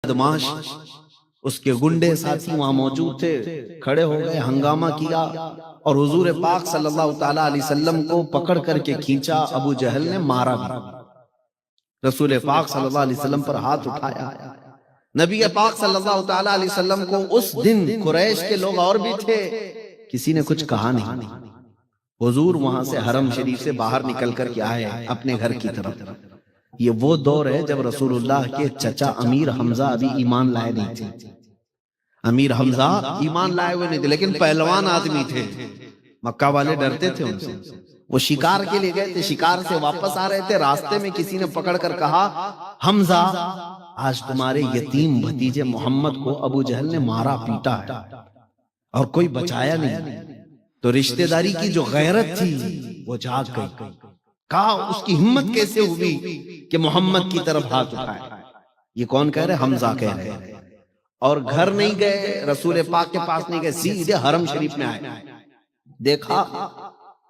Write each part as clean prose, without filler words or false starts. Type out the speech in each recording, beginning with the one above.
بدماش اس کے گنڈے ساتھی وہاں موجود تھے، کھڑے ہو گئے، ہنگامہ کیا اور حضور پاک صلی اللہ تعالیٰ علیہ وسلم کو پکڑ کر کے کھینچا۔ ابو جہل نے مارا بھی، رسول پاک صلی اللہ علیہ وسلم پر ہاتھ اٹھایا۔ نبی پاک صلی اللہ تعالیٰ علیہ وسلم کو اس دن قریش کے لوگ اور بھی تھے، کسی نے کچھ کہا نہیں۔ حضور وہاں سے حرم شریف سے باہر نکل کر کے آئے اپنے گھر کی طرف۔ یہ وہ دور ہے جب رسول اللہ کے چچا امیر حمزہ ابھی ایمان لائے نہیں تھے۔ امیر حمزہ ایمان لائے ہوئے نہیں تھے، لیکن پہلوان آدمی تھے، مکہ والے ڈرتے تھے ان سے۔ وہ شکار کے لیے گئے تھے، شکار سے واپس آ رہے تھے، راستے میں کسی نے پکڑ کر کہا، حمزہ آج تمہارے یتیم بھتیجے محمد کو ابو جہل نے مارا پیٹا ہے اور کوئی بچایا نہیں۔ تو رشتہ داری کی جو غیرت تھی وہ جاگ گئی، کہا اس کی ہمت کیسے ہوئی کہ محمد کی طرف ہاتھ اٹھائے۔ یہ کون کہہ رہے؟ حمزہ کہہ رہے۔ اور گھر نہیں گئے، رسول پاک کے پاس نہیں گئے، سیدھے حرم شریف میں آئے۔ دیکھا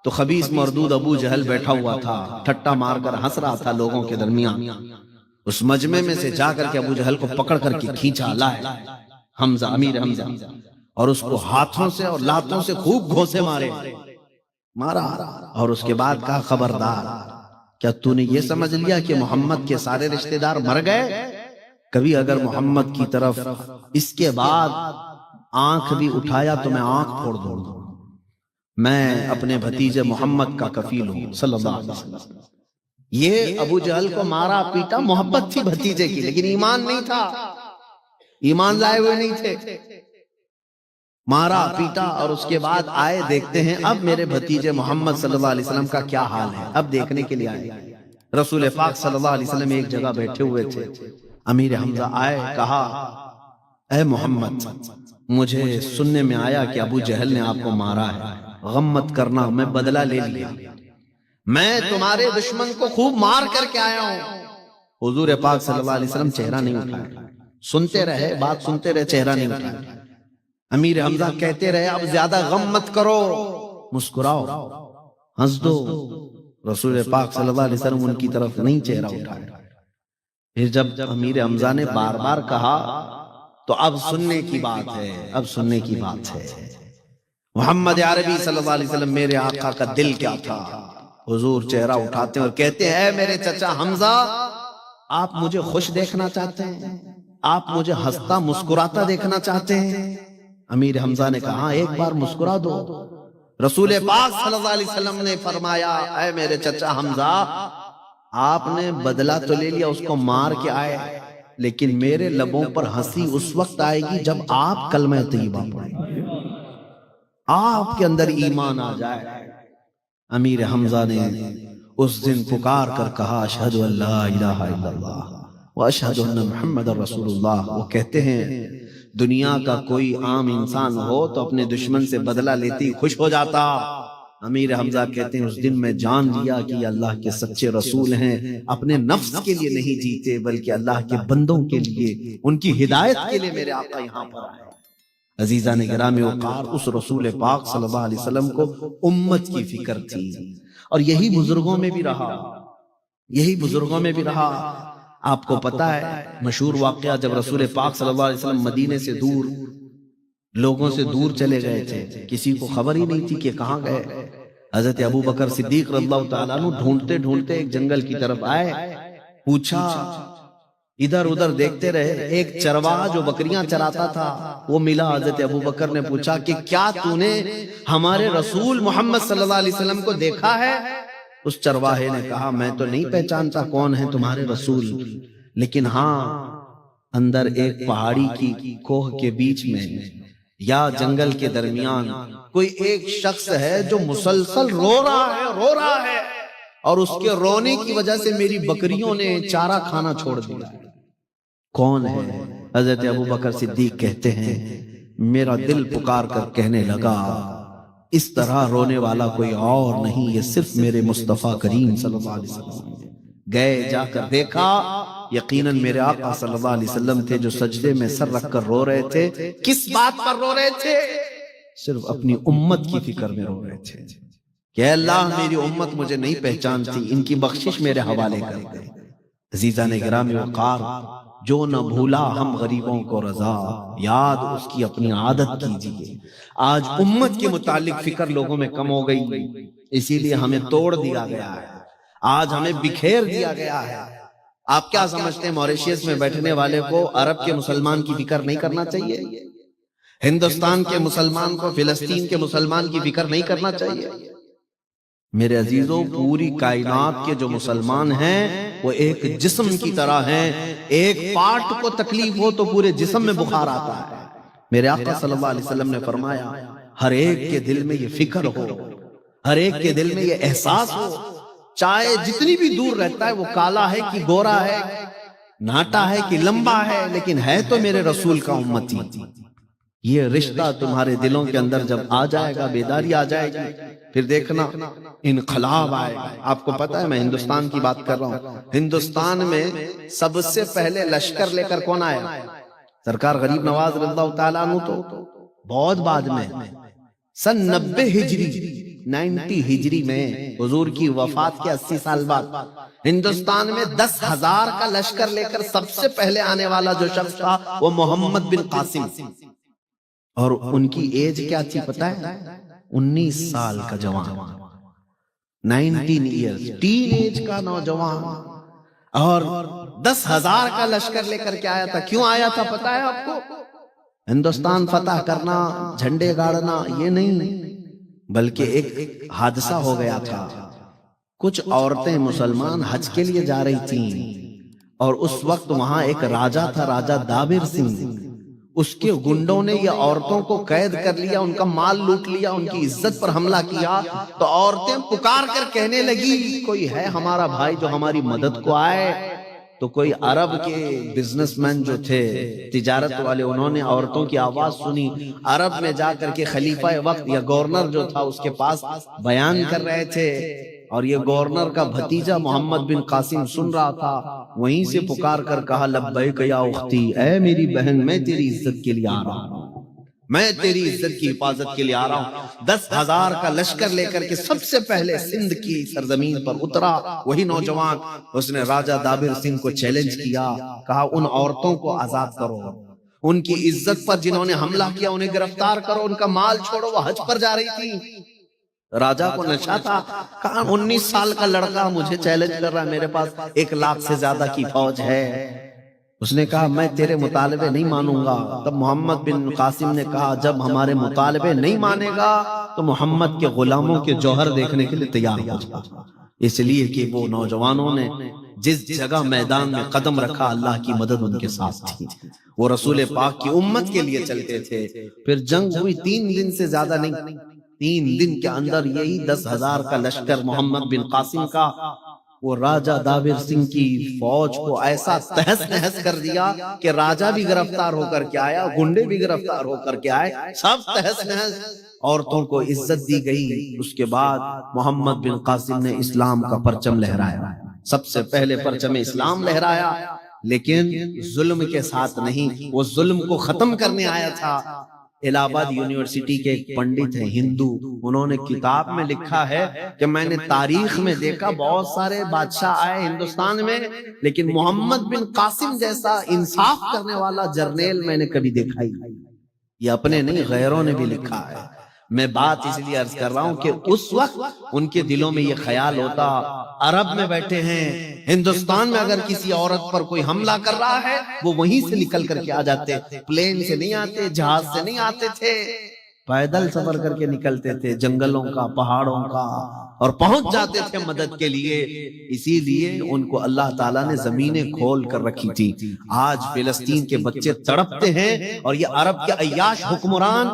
تو خبیث مردود ابو جہل بیٹھا ہوا تھا، ٹھٹا مار کر ہنس رہا تھا لوگوں کے درمیان۔ اس مجمع میں سے جا کر کے ابو جہل کو پکڑ کر کے کھینچا، لائے حمزہ، امیر حمزہ، اور اس کو ہاتھوں سے اور لاتوں سے خوب گھونسے مارا، اور اس کے بعد کہا، خبردار، کیا تو نے یہ سمجھ لیا کہ محمد کے سارے رشتہ دار مر گئے؟ کبھی اگر محمد کی طرف اس کے بعد آنکھ بھی اٹھایا تو میں آنکھ پھوڑ دوں گا۔ میں اپنے بھتیجے محمد کا کفیل ہوں صلی اللہ علیہ وسلم۔ یہ ابو جہل کو مارا پیٹا، محبت تھی بھتیجے کی، لیکن ایمان نہیں تھا، ایمان لائے ہوئے نہیں تھے۔ مارا پیٹا اور اس کے بعد آئے، دیکھتے ہیں اب میرے بھتیجے محمد صلی اللہ علیہ وسلم کا کیا حال ہے، اب دیکھنے کے لیے آئے۔ رسول پاک صلی اللہ علیہ وسلم ایک جگہ بیٹھے ہوئے تھے، امیر حمزہ آئے، کہا، اے محمد، مجھے سننے میں آیا کہ ابو جہل نے آپ کو مارا ہے، غم مت کرنا، میں بدلہ لے لیا، میں تمہارے دشمن کو خوب مار کر کے آیا ہوں۔ حضور پاک صلی اللہ علیہ وسلم چہرہ نہیں اٹھائے، سنتے رہے، بات سنتے رہے، چہرہ نہیں اٹھائے۔ امیر حمزہ کہتے رہے، اب زیادہ غم مت کرو، مسکراؤ، ہنس دو۔ رسول پاک صلی اللہ علیہ وسلم ان کی طرف نہیں چہرہ اٹھائے۔ پھر جب امیر حمزہ نے بار بار کہا تو اب سننے کی بات ہے، اب سننے کی بات ہے۔ محمد عربی صلی اللہ علیہ وسلم، میرے آقا کا دل کیا تھا؟ حضور چہرہ اٹھاتے ہیں اور کہتے ہیں، اے میرے چچا حمزہ، آپ مجھے خوش دیکھنا چاہتے ہیں؟ آپ مجھے ہنستا مسکراتا دیکھنا چاہتے ہیں؟ امیر حمزہ نے کہا، ایک بار مسکرا دو۔ رسول پاک صلی اللہ علیہ وسلم نے فرمایا، اے میرے چچا حمزہ، آپ نے بدلہ تو لے لیا، اس کو مار کے آئے، لیکن میرے لبوں پر ہنسی اس وقت آئے گی جب آپ کلمہ طیبہ پڑھیں گے، آپ کے اندر ایمان آ جائے۔ امیر حمزہ نے اس دن پکار کر کہا، اشہد ان لا الہ الا اللہ واشہد ان محمد رسول اللہ۔ وہ کہتے ہیں دنیا کا کوئی عام انسان ہو تو اپنے دشمن سے بدلہ لیتی خوش ہو جاتا۔ امیر حمزہ کہتے ہیں اس دن میں جان لیا کہ یہ اللہ کے سچے رسول ہیں، اپنے نفس کے لیے نہیں جیتے بلکہ اللہ کے بندوں کے لیے، ان کی ہدایت کے لیے میرے آقا یہاں پر آئے۔ عزیزان گرامی وقار، اس رسول پاک صلی اللہ علیہ وسلم کو امت کی فکر تھی، اور یہی بزرگوں میں بھی رہا، یہی بزرگوں میں بھی رہا۔ آپ کو پتا ہے مشہور واقعہ، جب رسول پاک صلی اللہ علیہ وسلم مدینے سے دور، لوگوں سے دور چلے گئے تھے، کسی کو خبر ہی نہیں تھی کہ کہاں گئے۔ حضرت ابو بکر صدیق رضی اللہ تعالیٰ عنہ ڈھونڈتے ڈھونڈتے ایک جنگل کی طرف آئے، پوچھا، ادھر ادھر دیکھتے رہے، ایک چرواہا جو بکریاں چراتا تھا وہ ملا۔ حضرت ابو بکر نے پوچھا کہ کیا تو نے ہمارے رسول محمد صلی اللہ علیہ وسلم کو دیکھا ہے؟ اس چرواہے نے کہا، میں تو نہیں پہچانتا کون ہے تمہارے رسول، لیکن ہاں اندر ایک پہاڑی کی کوہ کے بیچ میں یا جنگل کے درمیان کوئی ایک شخص ہے جو مسلسل رو رہا ہے، اور اس کے رونے کی وجہ سے میری بکریوں نے چارہ کھانا چھوڑ دیا۔ کون ہے؟ حضرت ابو بکر صدیق کہتے ہیں، میرا دل پکار کر کہنے لگا، اس طرح رونے والا کوئی اور نہیں، یہ صرف میرے مصطفیٰ کریم صلی اللہ علیہ وسلم۔ گئے، جا کر دیکھا، یقیناً میرے آقا صلی اللہ علیہ وسلم تھے جو سجدے میں سر رکھ کر رو رہے تھے۔ کس بات پر رو رہے تھے؟ صرف اپنی امت کی فکر میں رو رہے تھے کہ اے اللہ، میری امت مجھے نہیں پہچانتی، ان کی بخشش میرے حوالے کر دے۔ عزیزان گرامی وقار، جو نہ بھولا ہم غریبوں کو رضا، یاد اس کی اپنی عادت کیجیے۔ آج امت کے متعلق فکر لوگوں میں کم ہو گئی، اسی لیے ہمیں توڑ دیا گیا ہے، آج ہمیں بکھیر دیا گیا ہے۔ آپ کیا سمجھتے ہیں موریشیس میں بیٹھنے والے کو عرب کے مسلمان کی فکر نہیں کرنا چاہیے؟ ہندوستان کے مسلمان کو فلسطین کے مسلمان کی فکر نہیں کرنا چاہیے؟ میرے عزیزوں، پوری کائنات کے جو مسلمان ہیں وہ ایک جسم کی طرح ہیں، ایک پارٹ کو تکلیف ہو تو پورے جسم میں بخار آتا ہے۔ میرے آقا صلی اللہ علیہ وسلم نے فرمایا ہر ایک کے دل میں یہ فکر ہو، ہر ایک کے دل میں یہ احساس ہو، چاہے جتنی بھی دور رہتا ہے وہ کالا ہے کہ گورا ہے، ناٹا ہے کہ لمبا ہے، لیکن ہے تو میرے رسول کا امتی۔ یہ رشتہ تمہارے دلوں کے اندر جب آ جائے گا، بیداری آ جائے گی، پھر دیکھنا انقلاب آئے گا۔ آپ کو پتا ہے میں ہندوستان کی بات کر رہا ہوں، ہندوستان میں سب سے پہلے لشکر لے کر کون آیا؟ سرکار غریب نواز رضی اللہ تعالیٰ عنہ تو بہت بعد میں، سن 90 ہجری میں حضور کی وفات کے 80 سال بعد ہندوستان میں 10,000 کا لشکر لے کر سب سے پہلے آنے والا جو شخص تھا وہ محمد بن قاسم، اور ان کی ایج کیا تھی پتہ ہے؟ 19 سال کا جوان، 19 ایئرز، ٹین ایج کا نوجوان، اور 10,000 کا لشکر لے کر کے آیا تھا۔ کیوں آیا تھا پتہ ہے آپ کو؟ ہندوستان فتح کرنا، جھنڈے گاڑنا یہ نہیں، بلکہ ایک حادثہ ہو گیا تھا۔ کچھ عورتیں مسلمان حج کے لیے جا رہی تھیں، اور اس وقت وہاں ایک راجہ تھا، راجہ دابر سنگھ، اس کے گنڈوں نے یہ عورتوں کو قید کر لیا، ان کا مال لوٹ لیا، ان کی عزت پر حملہ کیا۔ تو عورتیں پکار کر کہنے لگی کوئی ہے ہمارا بھائی جو ہماری مدد کو آئے؟ تو کوئی عرب کے بزنس مین جو تھے، تجارت والے، انہوں نے عورتوں کی آواز سنی، عرب میں جا کر کے خلیفہ وقت یا گورنر جو تھا اس کے پاس بیان کر رہے تھے، اور یہ گورنر کا بھتیجا محمد بن قاسم سن رہا تھا، وہیں سے پکار کر کہا لبیک یا اختی، اے میری بہن میں تیری عزت کے لیے آ رہا ہوں، میں تیری عزت کی حفاظت کے لیے آ رہا ہوں۔ 10,000 کا لشکر لے کر کے سب سے پہلے سندھ کی سرزمین پر اترا وہی نوجوان، اس نے راجہ دابر سنگھ کو چیلنج کیا، کہا ان عورتوں کو آزاد کرو، ان کی عزت پر جنہوں نے حملہ کیا انہیں گرفتار کرو، ان کا مال چھوڑو، وہ حج پر جا رہی تھی۔ راجہ کو نشہ تھا، کہا 19 سال کا لڑکا مجھے چیلنج کر رہا ہے، میرے پاس 1 لاکھ سے زیادہ کی فوج ہے۔ اس نے کہا میں تیرے مطالبے نہیں مانوں گا۔ تب محمد بن قاسم نے کہا جب ہمارے مطالبے نہیں مانے گا تو محمد کے غلاموں کے جوہر دیکھنے کے لیے تیار ہو جا۔ اس لیے کہ وہ نوجوانوں نے جس جگہ میدان میں قدم رکھا اللہ کی مدد ان کے ساتھ تھی، وہ رسول پاک کی امت کے لیے چلتے تھے۔ پھر جنگ ہوئی 3 دن سے زیادہ نہیں، 3 دن کے اندر یہی 10,000 کا لشکر محمد بن قاسم کا وہ راجہ دابر سنگھ کی فوج کو ایسا تہس نہس کر دیا کہ راجہ بھی گرفتار ہو کر کے آیا، گنڈے بھی گرفتار ہو کر کے آئے، سب تہس نہس، عورتوں کو عزت دی گئی۔ اس کے بعد محمد بن قاسم نے اسلام کا پرچم لہرایا، سب سے پہلے پرچم اسلام لہرایا، لیکن ظلم کے ساتھ نہیں، وہ ظلم کو ختم کرنے آیا تھا۔ الہ آباد یونیورسٹی کے ایک پنڈت ہیں ہندو، انہوں نے کتاب میں لکھا ہے کہ میں نے تاریخ میں دیکھا بہت سارے بادشاہ آئے ہندوستان میں، لیکن محمد بن قاسم جیسا انصاف کرنے والا جرنیل میں نے کبھی دیکھا ہی نہیں۔ یہ اپنے نہیں غیروں نے بھی لکھا ہے۔ میں بات اس لیے عرض کر رہا ہوں کہ اس وقت ان کے دلوں میں یہ خیال ہوتا عرب میں بیٹھے ہیں، ہندوستان میں اگر کسی عورت پر کوئی حملہ کر رہا ہے وہ وہیں سے نکل کر کے آ جاتے، پلین سے نہیں آتے، جہاز سے نہیں آتے تھے، پیدل سفر کر کے نکلتے تھے، جنگلوں کا، پہاڑوں کا، اور پہنچ جاتے تھے مدد کے لیے۔ اسی لیے ان کو اللہ تعالیٰ نے زمینیں کھول کر رکھی تھی۔ آج فلسطین کے بچے تڑپتے ہیں، اور یہ عرب کے عیاش حکمران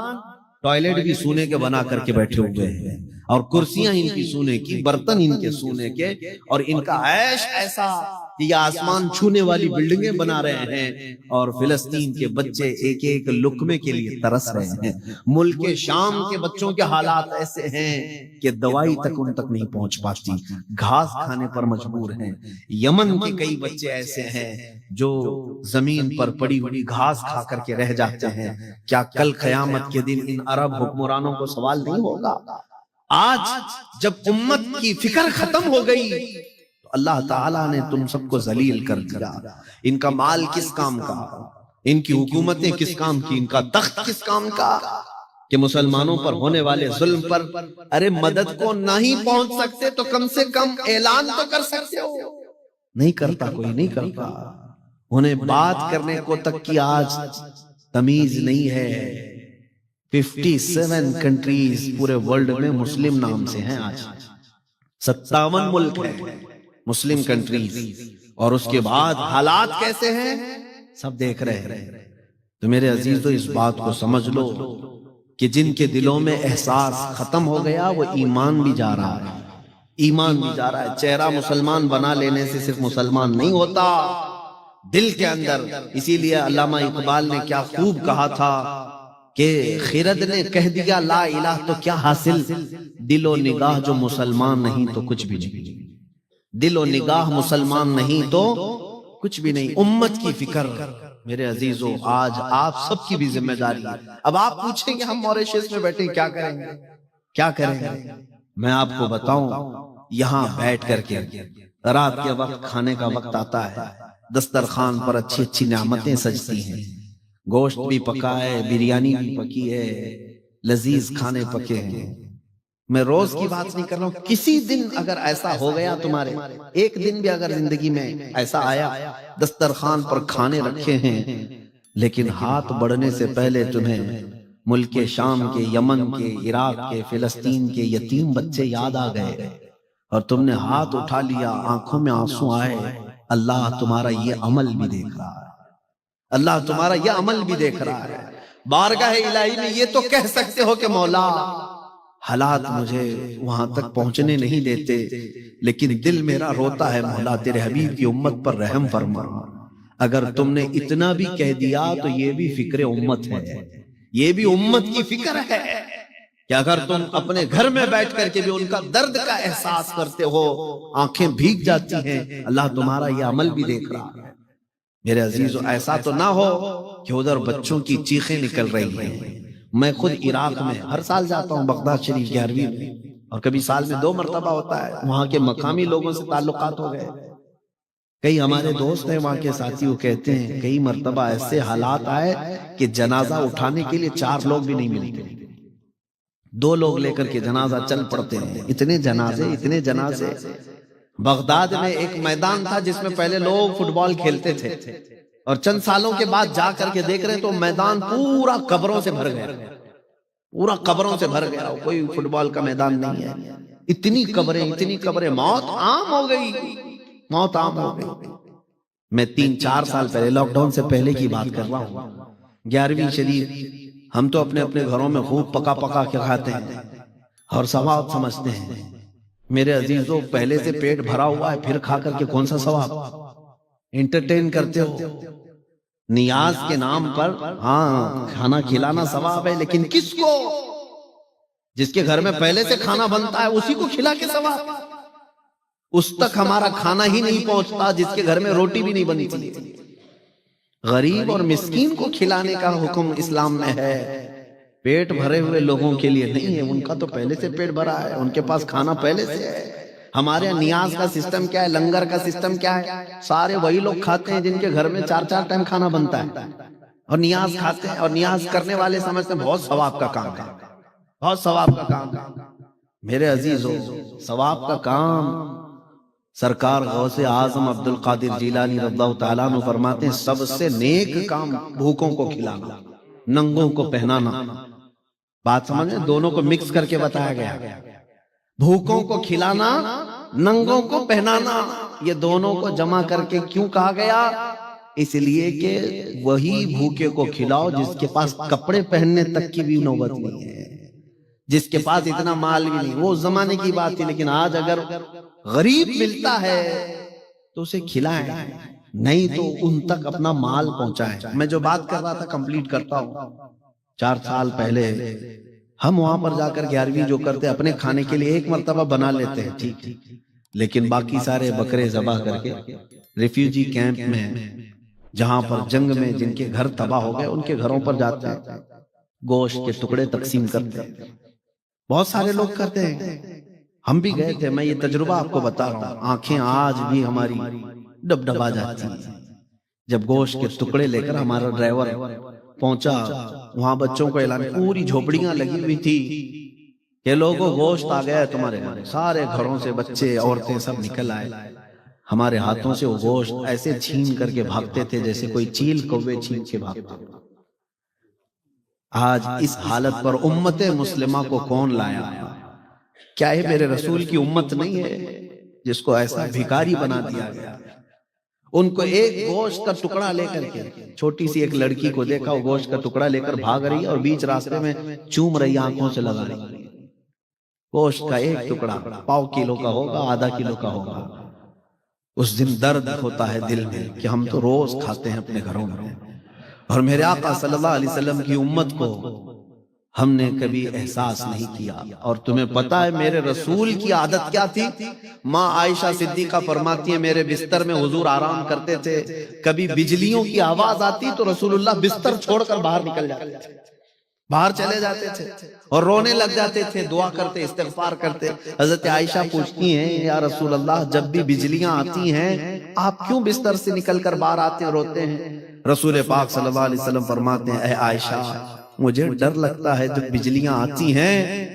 ٹوائلٹ بھی سونے کے بنا کر کے بیٹھے ہوئے ہیں، اور کرسیاں ان کی سونے کی، برتن ان کے سونے کے، اور ان کا عیش ایسا کہ یہ آسمان چھونے والی بلڈنگیں بنا رہے ہیں، اور فلسطین کے بچے ایک ایک لقمے کے لیے ترس رہے ہیں۔ ملک شام کے بچوں کے حالات ایسے ہیں کہ دوائی تک ان تک نہیں پہنچ پاتی، گھاس کھانے پر مجبور ہیں۔ یمن کے کئی بچے ایسے ہیں جو زمین پر پڑی ہوئی گھاس کھا کر کے رہ جاتے ہیں۔ کیا کل قیامت کے دن ان عرب حکمرانوں کو سوال نہیں ہوگا؟ آج جب امت کی فکر ختم ہو گئی تو اللہ تعالیٰ نے تم سب کو ذلیل کر دیا. ان کا مال کس کام کا، ان کی حکومتیں کس کام کی، ان کا تخت کس کام کا، کہ مسلمانوں پر ہونے والے ظلم پر ارے مدد کو نہیں پہنچ سکتے تو کم سے کم اعلان تو کر سکتے ہو. نہیں کرتا، کوئی نہیں کرتا. انہیں بات کرنے کو تک کی آج تمیز نہیں ہے. 57 کنٹریز پورے ورلڈ میں مسلم نام سے ہیں. آج 57 ملک ہیں مسلم کنٹریز، اور اس کے بعد حالات کیسے ہیں سب دیکھ رہے ہیں. تو میرے عزیزو اس بات کو سمجھ لو کہ جن کے دلوں میں احساس ختم ہو گیا وہ ایمان بھی جا رہا ہے، ایمان بھی جا رہا ہے. چہرہ مسلمان بنا لینے سے صرف مسلمان نہیں ہوتا، دل کے اندر. اسی لیے علامہ اقبال نے کیا خوب کہا تھا کہ خرد نے کہہ دیا لا الہ تو کیا حاصل، دل و نگاہ جو مسلمان نہیں تو کچھ بھی نہیں. دل و نگاہ مسلمان نہیں تو کچھ بھی نہیں. امت کی فکر میرے عزیزو آج آپ سب کی بھی ذمہ داری ہے. اب آپ پوچھیں گے ہم موریشس میں بیٹھے کیا کریں گے، کیا کریں گے؟ میں آپ کو بتاؤں، یہاں بیٹھ کر کے رات کے وقت کھانے کا وقت آتا ہے، دسترخوان پر اچھی اچھی نعمتیں سجتی ہیں، گوشت بھی پکا ہے، بریانی بھی پکی ہے، لذیذ کھانے پکے ہیں. میں روز کی بات نہیں کر رہا ہوں، کسی دن اگر ایسا ہو گیا تمہارے، ایک دن بھی اگر زندگی میں ایسا آیا دسترخوان پر کھانے رکھے ہیں لیکن ہاتھ بڑھنے سے پہلے تمہیں ملک شام کے، یمن کے، عراق کے، فلسطین کے یتیم بچے یاد آ گئے اور تم نے ہاتھ اٹھا لیا، آنکھوں میں آنسو آئے. اللہ تمہارا یہ عمل بھی دیکھ رہا ہے، اللہ تمہارا یہ عمل بھی دیکھ رہا ہے. بارگاہ الہی میں یہ تو کہہ سکتے ہو کہ مولا حالات مجھے وہاں تک پہنچنے نہیں دیتے لیکن دل میرا روتا ہے، مولا تیرے حبیب کی امت پر رحم فرما. اگر تم نے اتنا بھی کہہ دیا تو یہ بھی فکر امت ہے، یہ بھی امت کی فکر ہے کہ اگر تم اپنے گھر میں بیٹھ کر کے بھی ان کا درد کا احساس کرتے ہو، آنکھیں بھیگ جاتی ہیں، اللہ تمہارا یہ عمل بھی دیکھ رہا ہے. میرے عزیزو ایسا تو نہ ہو کہ ادھر بچوں کی چیخیں نکل رہی ہیں. میں خود عراق میں ہر سال جاتا ہوں، بغداد شریف 11ویں میں، اور کبھی سال میں 2 مرتبہ ہوتا ہے. وہاں کے مقامی لوگوں سے تعلقات ہو گئے، کئی ہمارے دوست ہیں وہاں کے ساتھی، وہ کہتے ہیں کئی مرتبہ ایسے حالات آئے کہ جنازہ اٹھانے کے لیے 4 لوگ بھی نہیں ملتے، 2 لوگ لے کر کے جنازہ چل پڑتے ہیں. اتنے جنازے، اتنے جنازے. بغداد میں ایک میدان تھا جس میں پہلے لوگ فٹ بال کھیلتے تھے، اور چند سالوں کے بعد جا کر کے دیکھ رہے تو میدان پورا قبروں سے بھر گیا، پورا قبروں سے بھر گیا، کوئی فٹ بال کا میدان نہیں ہے. اتنی قبریں، اتنی قبریں، موت عام ہو گئی، موت عام ہو گئی. میں 3-4 سال پہلے، لاک ڈاؤن سے پہلے کی بات کر رہا ہوں، 11ویں شریف ہم تو اپنے اپنے گھروں میں خوب پکا پکا کے کھاتے ہیں اور ثواب سمجھتے ہیں. میرے عزیزو پہلے سے پیٹ بھرا ہوا ہے، پھر کھا کر کے کون سا ثواب؟ انٹرٹین کرتے ہو نیاز کے نام پر. ہاں کھانا کھلانا ثواب ہے، لیکن کس کو؟ جس کے گھر میں پہلے سے کھانا بنتا ہے اسی کو کھلا کے ثواب. اس تک ہمارا کھانا ہی نہیں پہنچتا جس کے گھر میں روٹی بھی نہیں بنتی. غریب اور مسکین کو کھلانے کا حکم اسلام میں ہے، پیٹ بھرے ہوئے لوگوں کے لیے نہیں ہے. ان کا تو پہلے سے پیٹ بھرا ہے، ان کے پاس کھانا پہلے سے ہے. ہمارے نیاز کا سسٹم کیا ہے، لنگر کا سسٹم کیا ہے؟ سارے وہی لوگ کھاتے ہیں جن کے گھر میں 4 ٹائم کھانا بنتا ہے اور نیاز کھاتے ہیں، اور نیاز کرنے والے سمجھتے ہیں بہت ثواب کا کام ہے، بہت ثواب کا کام ہے. میرے عزیزو ثواب کا کام سرکار غوث اعظم عبد القادر جیلانی رضی اللہ تعالیٰ عنہ فرماتے ہیں سب سے نیک کام بھوکوں کو کھلانا، ننگوں کو پہنانا. بات سمجھیں، دونوں کو مکس کر کے بتایا گیا. بھوکوں کو کھلانا، ننگوں کو پہنانا، یہ دونوں کو جمع کر کے کیوں کہا گیا؟ اس لیے کہ وہی بھوکے کو کھلاؤ جس کے پاس کپڑے پہننے تک کی بھی نوبت نہیں ہے، جس کے پاس اتنا مال بھی نہیں. وہ زمانے کی بات تھی، لیکن آج اگر غریب ملتا ہے تو اسے کھلائیں، نہیں تو ان تک اپنا مال پہنچائیں. میں جو بات کر رہا تھا کمپلیٹ کرتا ہوں. 4 سال پہلے ہم وہاں پر جا کر 11ویں جو کرتے اپنے کھانے کے لیے 1 مرتبہ بنا لیتے ہیں، ٹھیک، لیکن باقی سارے بکرے ذبح کر کے ریفیوجی کیمپ میں، جہاں پر جنگ میں جن کے گھر تباہ ہو گئے ان کے گھروں پر جاتے ہیں، گوشت کے ٹکڑے تقسیم کرتے ہیں. بہت سارے لوگ کرتے ہیں. ہم بھی گئے تھے، میں یہ تجربہ آپ کو بتا رہا ہوں، آنکھیں آج بھی ہماری ڈبڈبا جاتی ہیں جب گوشت کے ٹکڑے لے کر ہمارا ڈرائیور پہنچا، وہاں بچوں کو اعلان، پوری جھوپڑیاں لگی ہوئی تھی کہ لوگوں گوشت آ گیا ہے تمہارے گھر، سارے گھروں سے بچے عورتیں سب نکل آئے، ہمارے ہاتھوں سے وہ گوشت ایسے چھین کر کے بھاگتے تھے جیسے کوئی چیل کوے چھین کے بھاگتے تھے۔ آج اس حالت پر امت مسلمہ کو کون لایا؟ کیا یہ میرے رسول کی امت نہیں ہے جس کو ایسا بھکاری بنا دیا گیا؟ ان کو ایک گوشت کا ٹکڑا لے کر کے، چھوٹی سی ایک لڑکی کو دیکھا وہ گوشت کا ٹکڑا لے کر بھاگ رہی ہے اور بیچ راستے میں چوم رہی، آنکھوں سے لگا رہی، گوشت کا ایک ٹکڑا 1.5 کلو کا ہوگا، آدھا کلو کا ہوگا۔ اس دن درد ہوتا ہے دل میں کہ ہم تو روز کھاتے ہیں اپنے گھروں میں، اور میرے آقا صلی اللہ علیہ وسلم کی امت کو ہم نے کبھی احساس نہیں کیا۔ اور تمہیں پتا ہے میرے رسول کی عادت کیا تھی؟ ماں عائشہ صدیقہ فرماتی ہیں میرے بستر میں حضور آرام کرتے تھے، کبھی بجلیوں کی آواز آتی تو رسول اللہ بستر چھوڑ کر باہر نکل جاتے تھے، باہر چلے جاتے تھے اور رونے لگ جاتے تھے، دعا کرتے، استغفار کرتے۔ حضرت عائشہ پوچھتی ہیں یا رسول اللہ جب بھی بجلیاں آتی ہیں آپ کیوں بستر سے نکل کر باہر آتے ہیں، روتے ہیں؟ رسول پاک صلی اللہ علیہ وسلم فرماتے ہیں اے عائشہ مجھے ڈر لگتا ہے جب بجلیاں آتی ہیں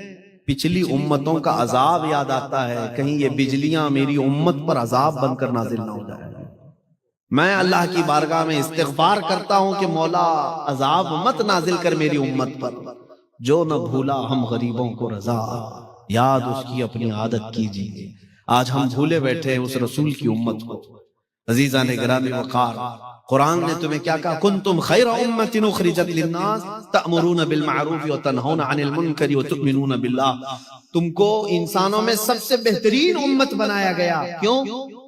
پچھلی امتوں کا عذاب یاد آتا ہے، کہیں یہ بجلیاں میری امت پر عذاب بن کر نازل نہ ہو جائے۔ میں اللہ کی بارگاہ میں استغفار کرتا ہوں کہ مولا عذاب مت نازل کر میری امت پر، جو نہ بھولا ہم غریبوں کو رضا، یاد اس کی اپنی عادت کیجیے۔ آج ہم بھولے بیٹھے اس رسول کی امت کو۔ عزیزان گرامی وقار، قرآن نے تمہیں کیا کہا؟ کنتم خیر امت اخرجت للناس تأمرون بالمعروف وتنہون عن المنکر وتؤمنون باللہ، تم کو انسانوں میں سب سے بہترین امت بنایا گیا۔ کیوں؟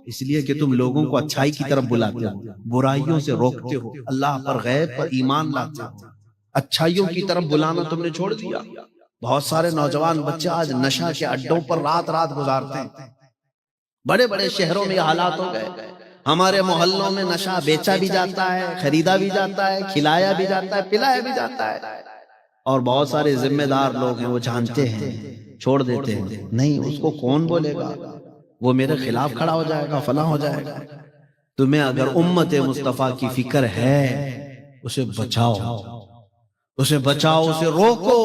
اس لیے کہ تم لوگوں کو اچھائی کی طرف بلاتے ہو، برائیوں سے روکتے ہو، اللہ پر غیب پر ایمان لاتے ہو، اچھائیوں کی طرف بلانا تم نے چھوڑ دیا۔ بہت سارے نوجوان بچے آج نشہ کے اڈوں پر رات رات گزارتے ہیں، بڑے بڑے شہروں میں یہ حالات ہو گئے۔ ہمارے محلوں میں نشہ بیچا بھی جاتا ہے، خریدا بھی جاتا ہے، کھلایا بھی جاتا ہے، پلایا بھی جاتا ہے، اور بہت سارے ذمہ دار لوگ ہیں وہ جانتے ہیں چھوڑ دیتے ہیں، نہیں اس کو کون بولے گا، وہ میرے خلاف کھڑا ہو جائے گا، فلاں ہو جائے گا۔ تمہیں اگر امت مصطفیٰ کی فکر ہے اسے بچاؤ، اسے بچاؤ، اسے روکو۔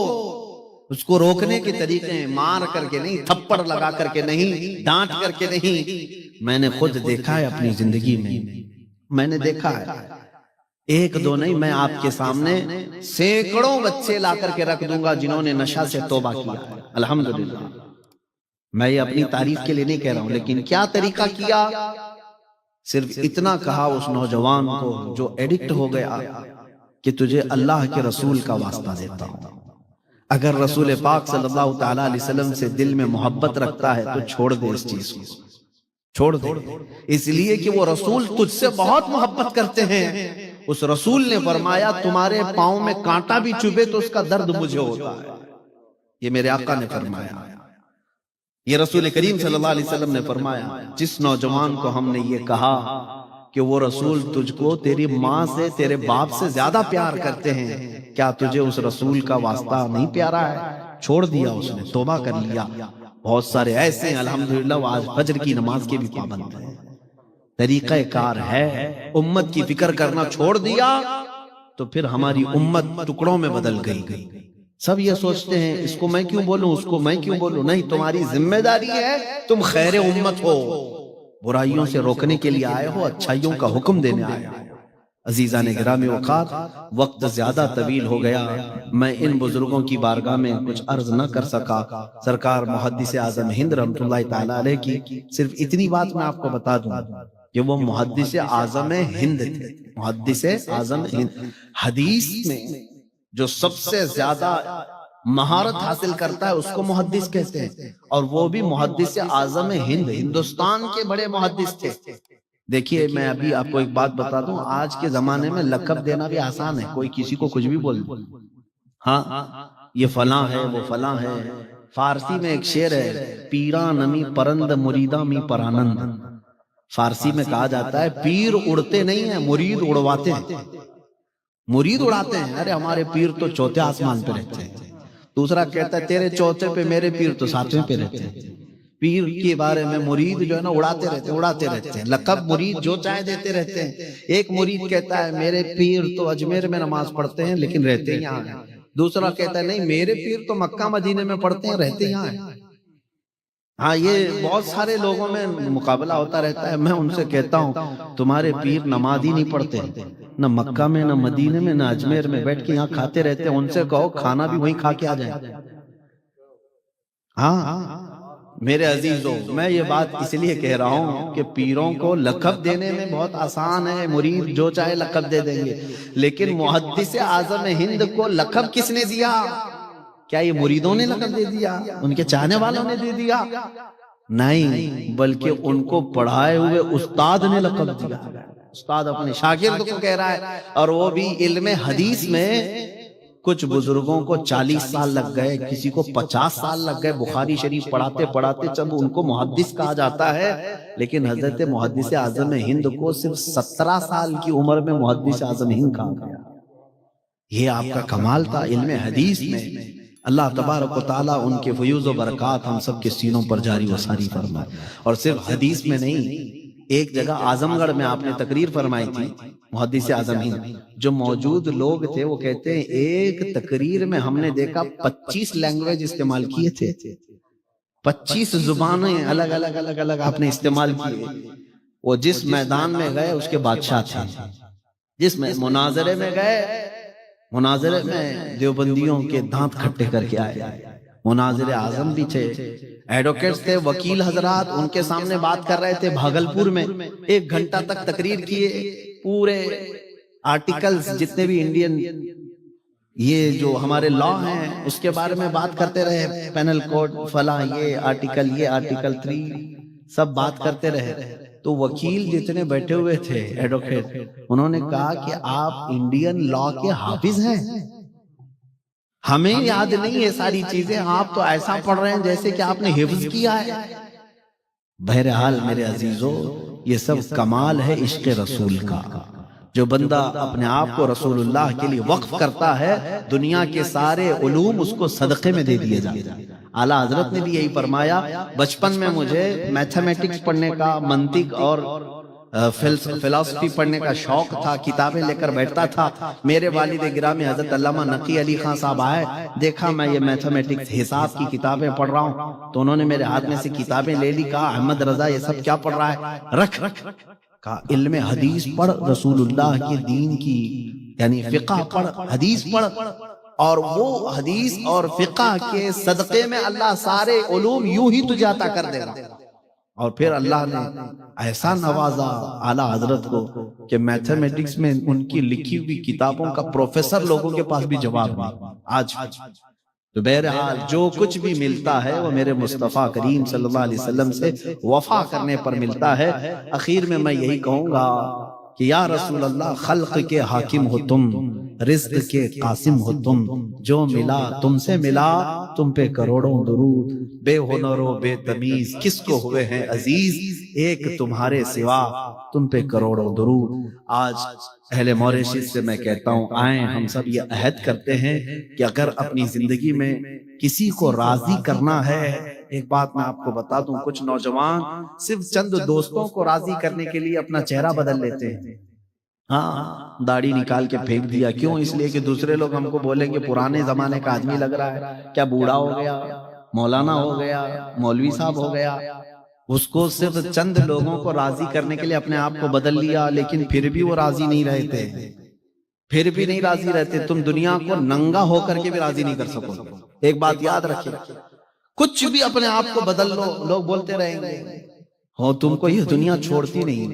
اس کو روکنے کے طریقے ہیں مار کر کے نہیں، تھپڑ لگا کر کے نہیں، ڈانٹ کر کے نہیں۔ میں نے خود دیکھا ہے اپنی زندگی میں، میں نے دیکھا ہے، ایک دو نہیں، میں آپ کے سامنے سینکڑوں بچے لا کر کے رکھ دوں گا جنہوں نے نشہ سے توبہ کیا ہے، الحمدللہ۔ میں یہ اپنی تعریف کے لیے نہیں کہہ رہا ہوں، لیکن کیا طریقہ کیا؟ صرف اتنا کہا اس نوجوان کو جو ایڈکٹ ہو گیا کہ تجھے اللہ کے رسول کا واسطہ دیتا ہوں، اگر رسول پاک صلی اللہ تعالیٰ علیہ وسلم سے دل میں محبت رکھتا ہے تو چھوڑ دے اس چیز کو، چھوڑ دے، اس لیے کہ وہ رسول تجھ سے بہت محبت کرتے ہیں۔ اس رسول نے فرمایا تمہارے پاؤں میں کانٹا بھی چبھے تو اس کا درد مجھے ہوتا ہے، یہ میرے آقا نے فرمایا، یہ رسول کریم صلی اللہ علیہ وسلم نے فرمایا۔ جس نوجوان کو ہم نے یہ کہا کہ وہ رسول تجھ کو تیری ماں سے، تیرے باپ سے زیادہ پیار کرتے ہیں، کیا تجھے اس رسول کا واسطہ نہیں پیارا ہے؟ چھوڑ دیا، اس نے توبہ کر لیا۔ بہت سارے ایسے ہیں الحمدللہ وہ آج فجر کی نماز کے بھی پابند ہیں۔ طریقہ کار ہے، امت کی فکر کرنا چھوڑ دیا تو پھر ہماری امت ٹکڑوں میں بدل گئی۔ سب یہ سوچتے ہیں اس کو میں کیوں بولوں، اس کو میں کیوں بولوں، نہیں، تمہاری ذمہ داری ہے، تم خیر امت ہو، برائیوں سے روکنے کے لیے آئے ہو، اچھائیوں کا حکم دینے آئے ہو۔ عزیزان گرامی وقار، وقت زیادہ طویل ہو گیا، میں ان بزرگوں کی بارگاہ میں کچھ عرض نہ کر سکا۔ سرکار محدث اعظم ہند رحمۃ اللہ تعالی علیہ کی صرف اتنی بات میں آپ کو بتا دوں کہ وہ محدث اعظم ہند تھے، محدث اعظم ہند۔ حدیث میں جو سب سے زیادہ مہارت حاصل کرتا ہے اس کو محدث کہتے ہیں، اور وہ بھی محدث اعظم ہند، ہندوستان کے بڑے محدث تھے۔ دیکھیے میں ابھی آپ کو ایک بات بتا دوں، آج کے زمانے میں لقب دینا بھی آسان ہے، کوئی کسی کو کچھ بھی بول دے، ہاں یہ فلاں ہے، وہ فلاں ہے۔ فارسی میں ایک شعر ہے، پیراں نمی پرند مریداں می پرانند۔ فارسی میں کہا جاتا ہے پیر اڑتے نہیں ہیں، مرید اڑواتے ہیں، مرید اڑاتے ہیں۔ ارے ہمارے پیر تو چوتھے آسمان پہ رہتے ہیں۔ دوسرا کہتا ہے تیرے چوتھے پہ میرے پیر تو ساتویں پہ رہتے ہیں۔ پیر کے بارے میں مرید جو ہے نا اڑاتے رہتے ہیں، لقب مرید جو چاہے دیتے رہتے ہیں۔ ایک مرید کہتا ہے میرے پیر تو اجمیر میں نماز پڑھتے ہیں لیکن رہتے یہاں ہیں، دوسرا کہتا ہے نہیں میرے پیر تو مکہ مدینے میں پڑھتے ہیں رہتے یہاں ہیں۔ ہاں یہ بہت سارے لوگوں میں مقابلہ ہوتا رہتا ہے۔ میں ان سے کہتا ہوں تمہارے پیر نماز ہی نہیں پڑھتے، نہ مکہ میں نہ مدینے میں نہ اجمیر میں، بیٹھ کے یہاں کھاتے رہتے ہیں، ان سے کہو کھانا بھی وہیں کھا کے آ جائیں۔ ہاں میرے عزیزوں، میں یہ بات اس لیے کہہ رہا ہوں کہ پیروں کو لقب دینے میں بہت آسان ہے، مرید جو چاہے لقب دے دیں گے، لیکن محدث اعظم ہند کو لقب کس نے دیا؟ کیا یہ مریدوں نے لقب دے دیا؟ ان کے چاہنے والوں نے دے دیا؟ نہیں، بلکہ ان کو پڑھائے ہوئے استاد نے لقب دیا۔ استاد اپنے شاگرد کو کہہ رہا ہے، اور وہ بھی علم حدیث میں کچھ بزرگوں کو 40 سال لگ گئے، کسی کو 50 سال لگ گئے بخاری شریف پڑھاتے پڑھاتے، جب ان کو محدث کہا جاتا ہے۔ لیکن حضرت محدث اعظم ہند کو صرف 17 سال کی عمر میں محدث اعظم ہند کہا گیا۔ یہ آپ کا کمال تھا علم حدیث میں۔ اللہ تبارک و تعالیٰ ان کے فیوز و برکات ہم سب کے سینوں پر جاری و ساری فرمائے۔ اور صرف حدیث میں نہیں، ایک جگہ اعظم گڑھ میں آپ نے تقریر فرمائی تھی محدث اعظم ہند، جو موجود لوگ تھے وہ کہتے ہیں ایک تقریر میں ہم نے دیکھا 25 لینگویج استعمال کیے تھے، 25 زبانیں الگ الگ آپ نے استعمال کیے۔ وہ جس میدان میں گئے اس کے بادشاہ تھے، جس میں مناظرے میں گئے، مناظرے میں دیوبندیوں کے دانت کھٹے کر کے آئے، مناظر اعظم بھی تھے، ایڈوکیٹس تھے، وکیل حضرات ان کے سامنے بات کر رہے تھے۔ بھاگلپور میں 1 گھنٹہ تک تقریر کیے، پورے آرٹیکلز جتنے بھی انڈین یہ جو ہمارے لا ہیں اس کے بارے میں بات کرتے رہے، پینل کوڈ فلاں، یہ آرٹیکل 3 سب بات کرتے رہے۔ تو وکیل جتنے بیٹھے ہوئے تھے ایڈوکیٹ، انہوں نے کہا کہ آپ انڈین لا کے حافظ ہیں، ہمیں یاد نہیں یہ ساری چیزیں، آپ تو ایسا پڑھ رہے ہیں جیسے کہ آپ نے حفظ کیا ہے۔ بہرحال میرے عزیزو، یہ سب کمال ہے عشق رسول کا۔ جو بندہ اپنے آپ کو رسول اللہ کے لیے وقف کرتا ہے، دنیا کے سارے علوم اس کو صدقے میں دے دیے جاتے ہیں۔ اعلیٰ حضرت نے بھی یہی فرمایا، بچپن میں مجھے میتھمیٹکس پڑھنے کا، منطق اور فلسفی پڑھنے کا شوق تھا، کتابیں لے کر بیٹھتا تھا۔ میرے والد گرامی حضرت علامہ نقی علی خان صاحب آئے، دیکھا میں یہ میتھمیٹکس حساب کی کتابیں پڑھ رہا ہوں تو انہوں نے میرے ہاتھ میں سے کتابیں لے لی، کہا احمد رضا یہ سب کیا پڑھ رہا ہے، رکھ۔ کہا علم حدیث پڑھ، رسول اللہ کے دین کی یعنی فقہ پڑھ، حدیث پڑھ، اور وہ حدیث اور فقہ کے صدقے میں اللہ سارے علوم یوں ہی تجھے عطا کر دے گا۔ اور پھر اللہ نے ایسا نوازا اعلیٰ حضرت کو کہ میتھمیٹکس میں ان کی لکھی ہوئی کتابوں کا پروفیسر لوگوں کے پاس بھی جواب نہیں آج۔ تو بہرحال جو کچھ بھی ملتا ہے وہ میرے مصطفیٰ کریم صلی اللہ علیہ وسلم سے وفا کرنے پر ملتا ہے۔ اخیر میں میں یہی کہوں گا کہ یا رسول اللہ، خلق کے حاکم ہو تم، رزق کے قاسم ہو تم، جو ملا تم سے ملا، تم پہ کروڑوں درود، بے ہنر و بے تمیز کس کو ہوئے ہیں عزیز، ایک تمہارے سوا، تم پہ کروڑوں درود۔ آج اہل موریشس سے میں کہتا ہوں، آئیں ہم سب یہ عہد کرتے ہیں کہ اگر اپنی زندگی میں کسی کو راضی کرنا ہے، ایک بات میں آپ کو بتا دوں، کچھ نوجوان صرف چند دوستوں کو راضی کرنے کے لیے اپنا چہرہ بدل لیتے ہیں۔ ہاں، داڑھی نکال کے پھینک دیا، کیوں؟ اس لیے کہ دوسرے لوگ ہم کو بولیں کہ پرانے زمانے کا آدمی لگ رہا ہے، کیا بوڑھا ہو گیا، مولانا ہو گیا، مولوی صاحب ہو گیا۔ اس کو صرف چند لوگوں کو راضی کرنے کے لیے اپنے آپ کو بدل لیا، لیکن پھر بھی وہ راضی نہیں رہتے، تم دنیا کو ننگا ہو کر کے بھی راضی نہیں کر سکو۔ ایک بات یاد رکھیں، کچھ بھی اپنے آپ کو بدل لو، لوگ بولتے رہیں گے ہو تم کو یہ دنیا چھوڑتی نہیں،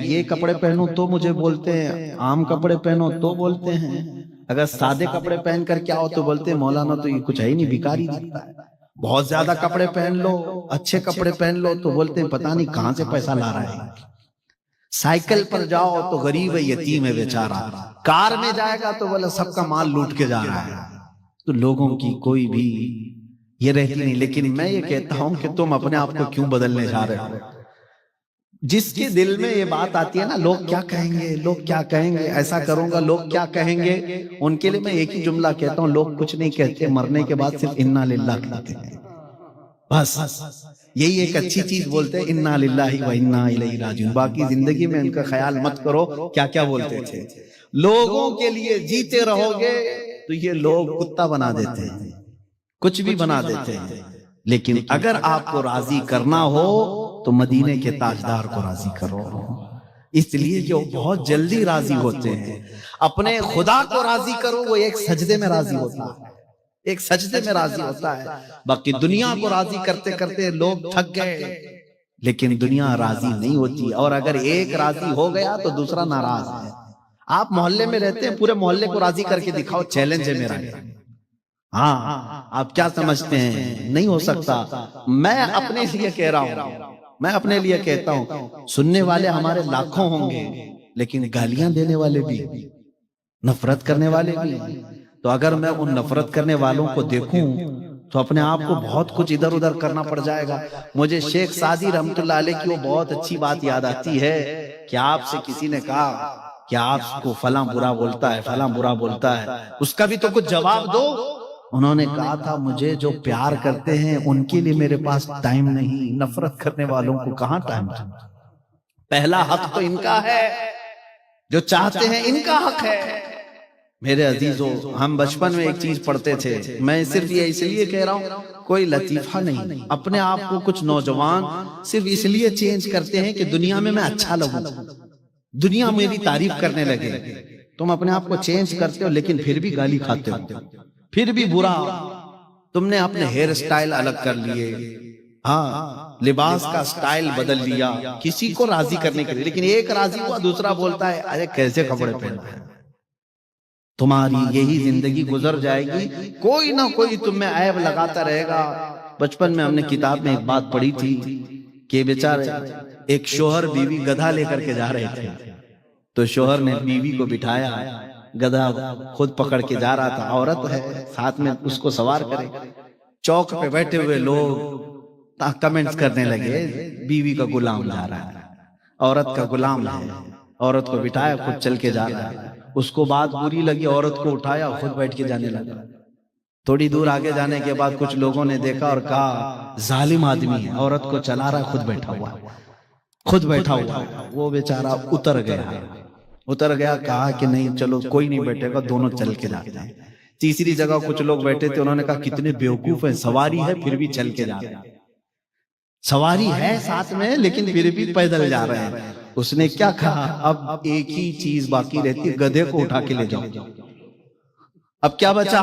یہ کپڑے پہنو تو مجھے بولتے ہیں، عام کپڑے پہنو تو بولتے ہیں، اگر سادے کپڑے پہن کر کیا ہو تو بولتے ہیں مولانا تو یہ کچھ ہے ہی نہیں، بھکاری دکھتا ہے۔ بہت زیادہ کپڑے پہن لو، اچھے کپڑے پہن لو تو بولتے ہیں پتہ نہیں کہاں سے پیسہ لا رہا ہے۔ سائیکل پر جاؤ تو غریب ہے، یتیم ہے بیچارہ، کار میں جائے گا تو بولا سب کا مال لوٹ کے جا رہا ہے۔ تو لوگوں کی کوئی بھی یہ رہتی نہیں، لیکن میں یہ کہتا ہوں کہ تم اپنے آپ کو کیوں بدلنے جا رہے ہو؟ جس کے دل میں یہ بات آتی ہے نا، لوگ کیا کہیں گے، لوگ کیا کہیں گے، ایسا کروں گا لوگ کیا کہیں گے، ان کے لیے میں ایک ہی جملہ کہتا ہوں، لوگ کچھ نہیں کہتے، مرنے کے بعد صرف انا للہ کہتے ہیں۔ بس یہی ایک اچھی چیز بولتے ہیں انا للہ و انا الیہ راجعون، باقی زندگی میں ان کا خیال مت کرو کیا کیا بولتے تھے۔ لوگوں کے لیے جیتے رہو گے تو یہ لوگ کتا بنا دیتے ہیں، کچھ بھی بنا دیتے ہیں، لیکن اگر آپ کو راضی کرنا ہو تو مدینے کے تاجدار کو راضی کرو، اس لیے کہ وہ بہت جلدی راضی ہوتے ہیں۔ اپنے خدا کو راضی کرو، وہ ایک سجدے میں راضی ہوتا ہے، ایک سجدے میں راضی ہوتا ہے۔ باقی دنیا کو راضی کرتے کرتے لوگ تھک گئے، لیکن دنیا راضی نہیں ہوتی، اور اگر ایک راضی ہو گیا تو دوسرا ناراض ہے۔ آپ محلے میں رہتے ہیں، پورے محلے کو راضی کر کے دکھاؤ، چیلنج ہے میرا۔ ہاں آپ کیا سمجھتے ہیں؟ نہیں ہو سکتا۔ میں اپنے لیے کہہ رہا ہوں، میں اپنے لیے کہتا ہوں، سننے والے ہمارے لاکھوں ہوں گے، لیکن گالیاں دینے والے بھی، نفرت کرنے والے بھی۔ تو اگر میں ان نفرت کرنے والوں کو دیکھوں تو اپنے آپ کو بہت کچھ ادھر ادھر کرنا پڑ جائے گا۔ مجھے شیخ سعدی رحمت اللہ علیہ کی وہ بہت اچھی بات یاد آتی ہے کہ آپ سے کسی نے کہا کہ آپ کو فلاں برا بولتا ہے، فلاں برا بولتا ہے، اس کا بھی تو کچھ جواب دو۔ انہوں نے کہا تھا مجھے جو پیار کرتے ہیں ان کے لیے میرے پاس ٹائم نہیں، نفرت کرنے والوں کو کہاں ٹائم ہے؟ پہلا حق تو ان کا ہے، جو چاہتے ہیں ان کا حق ہے۔ میرے عزیزو، ہم بچپن میں ایک چیز پڑھتے تھے، میں صرف یہ اس لیے کہہ رہا ہوں، کوئی لطیفہ نہیں، اپنے آپ کو کچھ نوجوان صرف اس لیے چینج کرتے ہیں کہ دنیا میں اچھا لگوں، دنیا میری تعریف کرنے لگے۔ تم اپنے آپ کو چینج کرتے ہو لیکن پھر بھی گالی کھاتے ہو، پھر بھی برا۔ تم نے اپنے ہیئر سٹائل الگ کر لیے، ہاں لباس کا سٹائل بدل لیا کسی کو راضی کرنے کے لیے، لیکن ایک راضی ہوا دوسرا بولتا ہے ارے کیسے کپڑے پہنا ہے۔ تمہاری یہی زندگی گزر جائے گی، کوئی نہ کوئی تم میں عیب لگاتا رہے گا۔ بچپن میں ہم نے کتاب میں ایک بات پڑھی تھی کہ بیچارے ایک شوہر بیوی گدھا لے کر کے جا رہے تھے، تو شوہر نے بیوی کو بٹھایا، گدھا خود پکڑ کے جا رہا تھا، عورت ہے ساتھ میں اس کو سوار کرے۔ چوک پہ بیٹھے ہوئے لوگ کمنٹس کرنے لگے بیوی کا غلام جا رہا ہے، عورت کا غلام ہے، عورت کو بٹھایا خود چل کے جا رہا ہے۔ اس کو بات بری لگی، عورت کو اٹھایا خود بیٹھ کے جانے لگا۔ تھوڑی دور آگے جانے کے بعد کچھ لوگوں نے دیکھا اور کہا ظالم آدمی ہے، عورت کو چلا رہا ہے خود بیٹھا ہوا، خود بیٹھا ہوا۔ وہ بیچارہ اتر گیا، کہا کہ نہیں چلو کوئی نہیں بیٹھے گا، دونوں چل کے جاتے ہیں۔ تیسری جگہ کچھ لوگ بیٹھے تھے، انہوں نے کہا کتنے بیوقوف ہیں، سواری ہے پھر بھی چل کے جا رہے ہیں، سواری ہے ساتھ میں لیکن پھر بھی پیدل جا رہے ہیں۔ اس نے کیا کہا اب ایک ہی چیز باقی رہتی، گدھے کو اٹھا کے لے جاؤ۔ اب کیا بچا؟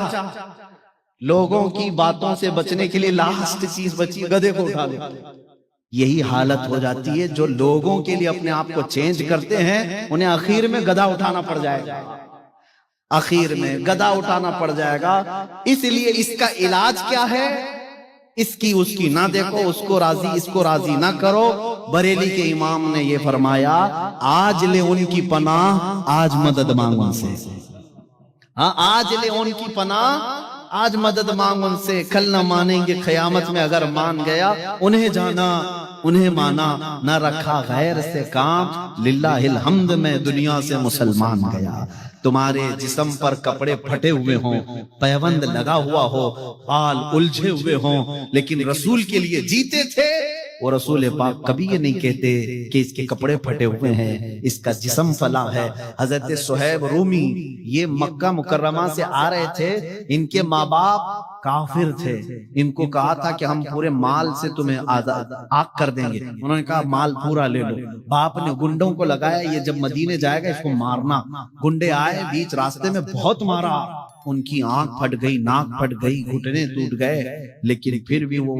لوگوں کی باتوں سے بچنے کے لیے لاسٹ چیز بچی، گدھے کو اٹھا لو۔ یہی حالت ہو جاتی ہے، جو لوگوں کے لیے اپنے آپ کو چینج کرتے ہیں انہیں آخر میں گدھا اٹھانا پڑ جائے گا، آخر میں گدھا اٹھانا پڑ جائے گا۔ اس لیے اس کا علاج کیا ہے؟ اس کی نہ دیکھو، اس کو راضی نہ کرو۔ بریلی کے امام نے یہ فرمایا آج لے ان کی پناہ آج مدد مانگ ان سے، ہاں آج لے ان کی پناہ آج مدد مانگ ان سے، کل نہ مانیں گے قیامت میں، اگر مان گیا انہیں جانا انہیں مانا، نہ رکھا غیر سے کام، للہ الحمد میں دنیا سے مسلمان گیا۔ تمہارے جسم پر کپڑے پھٹے ہوئے ہوں، پیوند لگا ہوا ہو، بال الجھے ہوئے ہوں، لیکن رسول کے لیے جیتے تھے، وہ رسول پاک کبھی یہ نہیں کہتے کہ اس کے کپڑے پھٹے ہوئے ہیں، اس کا جسم فلاں ہے۔ حضرت صہیب رومی یہ مکہ مکرمہ سے آ رہے تھے، ان کے ماں باپ کافر تھے، ان کو کہا تھا کہ ہم پورے مال سے تمہیں آگ کر دیں گے، انہوں نے کہا مال پورا لے لو۔ باپ نے گنڈوں کو لگایا یہ جب مدینے جائے گا اس کو مارنا، گنڈے آئے بیچ راستے میں بہت مارا، ان کی آنکھ پھٹ گئی، ناک پھٹ گئی، گھٹنے ٹوٹ گئے، لیکن پھر بھی وہ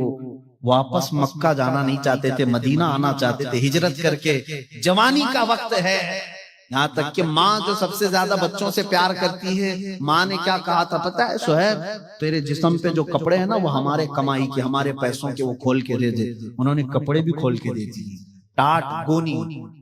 واپس مکہ جانا نہیں چاہتے تھے، مدینہ آنا چاہتے تھے ہجرت کر کے۔ جوانی کا وقت ہے، یہاں تک کہ ماں جو سب سے زیادہ بچوں سے پیار کرتی ہے، ماں نے کیا کہا تھا پتہ ہے صہیب، تیرے جسم پہ جو کپڑے ہیں نا وہ ہمارے کمائی کے، ہمارے پیسوں کے، وہ کھول کے دے دے۔ انہوں نے کپڑے بھی کھول کے دے دیے، ٹاٹ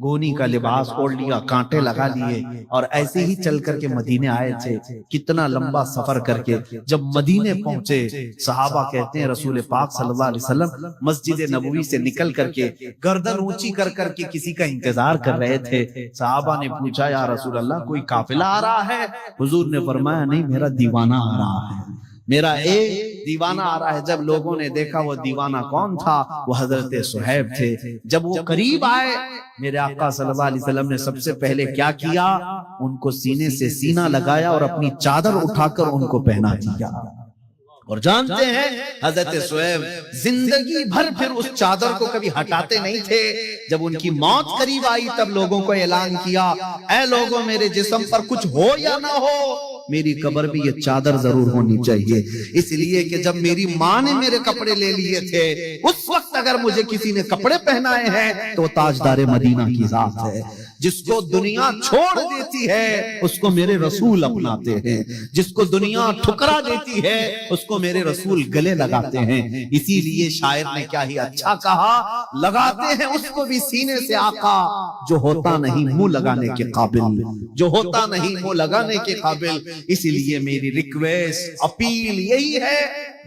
گونی کا لباس اوڑھ لیا، کانٹے لگا لیے، اور ایسے ہی چل کر کے مدینے آئے تھے۔ کتنا لمبا سفر کر کے جب مدینے پہنچے، صحابہ کہتے ہیں رسول پاک صلی اللہ علیہ وسلم مسجد نبوی سے نکل کر کے گردن اونچی کر کر کے کسی کا انتظار کر رہے تھے۔ صحابہ نے پوچھا یا رسول اللہ کوئی قافلہ آ رہا ہے؟ حضور نے فرمایا نہیں، میرا دیوانہ آ رہا ہے۔ میرا ایک دیوانہ آ رہا ہے. جب لوگوں نے دیکھا وہ دیوانہ کون تھا, وہ حضرت صہیب تھے. جب وہ قریب آئے, میرے آقا صلی اللہ علیہ وسلم نے سب سے پہلے کیا کیا, ان کو سینے سے سینہ لگایا اور اپنی چادر اٹھا کر ان کو پہنا دیا. اور جانتے ہیں حضرت صہیب زندگی بھر پھر اس چادر کو کبھی ہٹاتے نہیں تھے. جب ان کی موت قریب آئی تب لوگوں کو اعلان کیا, اے لوگوں, میرے جسم پر کچھ ہو یا نہ ہو, میری قبر بھی یہ چادر ضرور ہونی چاہیے. اس لیے کہ جب میری ماں نے میرے کپڑے لے لیے تھے, اس وقت اگر مجھے کسی نے کپڑے پہنائے ہیں تو تاجدار مدینہ کی ذات ہے. جس کو دنیا چھوڑ دیتی ہے اس کو میرے رسول اپناتے ہیں, جس کو دنیا ٹھکرا دیتی ہے اس کو میرے رسول گلے لگاتے ہیں. اسی لیے شاعر نے کیا ہی اچھا کہا, لگاتے ہیں اس کو بھی سینے سے آقا جو ہوتا نہیں منہ لگانے کے قابل, جو ہوتا نہیں منہ لگانے کے قابل. اسی لیے میری ریکویسٹ, اپیل یہی ہے,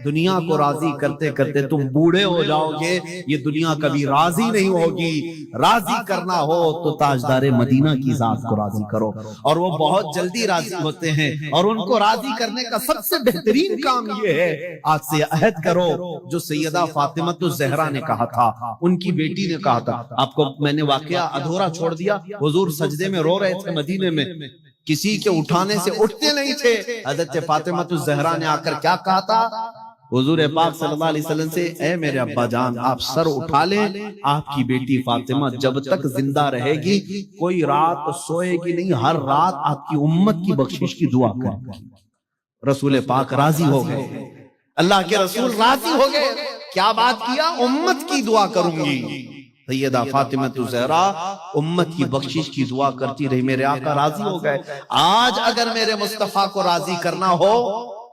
دنیا کو راضی کرتے کرتے تم بوڑھے ہو جاؤ گے, یہ دنیا کبھی راضی نہیں ہوگی. راضی کرنا ہو تو تاجدار مدینہ کی ذات کو راضی کرو, اور وہ بہت جلدی راضی ہوتے ہیں. اور ان کو راضی کرنے کا سب سے بہترین کام یہ ہے, آج سے عہد کرو جو سیدہ فاطمہ الزہرا نے کہا تھا, ان کی بیٹی نے کہا تھا. آپ کو میں نے واقعہ ادھورا چھوڑ دیا. حضور سجدے میں رو رہے تھے مدینے میں, کسی کے اٹھانے سے اٹھتے نہیں تھے. حضرت فاطمہ الزہرا نے آ کر کیا کہا تھا حضور پاک صلی اللہ علیہ وسلم سے, اے میرے ابا جان, آپ سر اٹھا لیں, آپ کی بیٹی فاطمہ جب تک زندہ رہے گی کوئی رات سوئے گی نہیں, ہر رات آپ کی امت کی بخشش کی دعا کرے گی. رسول پاک راضی ہو گئے, اللہ کے رسول راضی ہو گئے. کیا بات کیا, امت کی دعا کروں گی. سیدہ فاطمہ الزہرا امت کی بخشش کی دعا کرتی رہی, میرے آقا راضی ہو گئے. آج اگر میرے مصطفیٰ کو راضی کرنا ہو,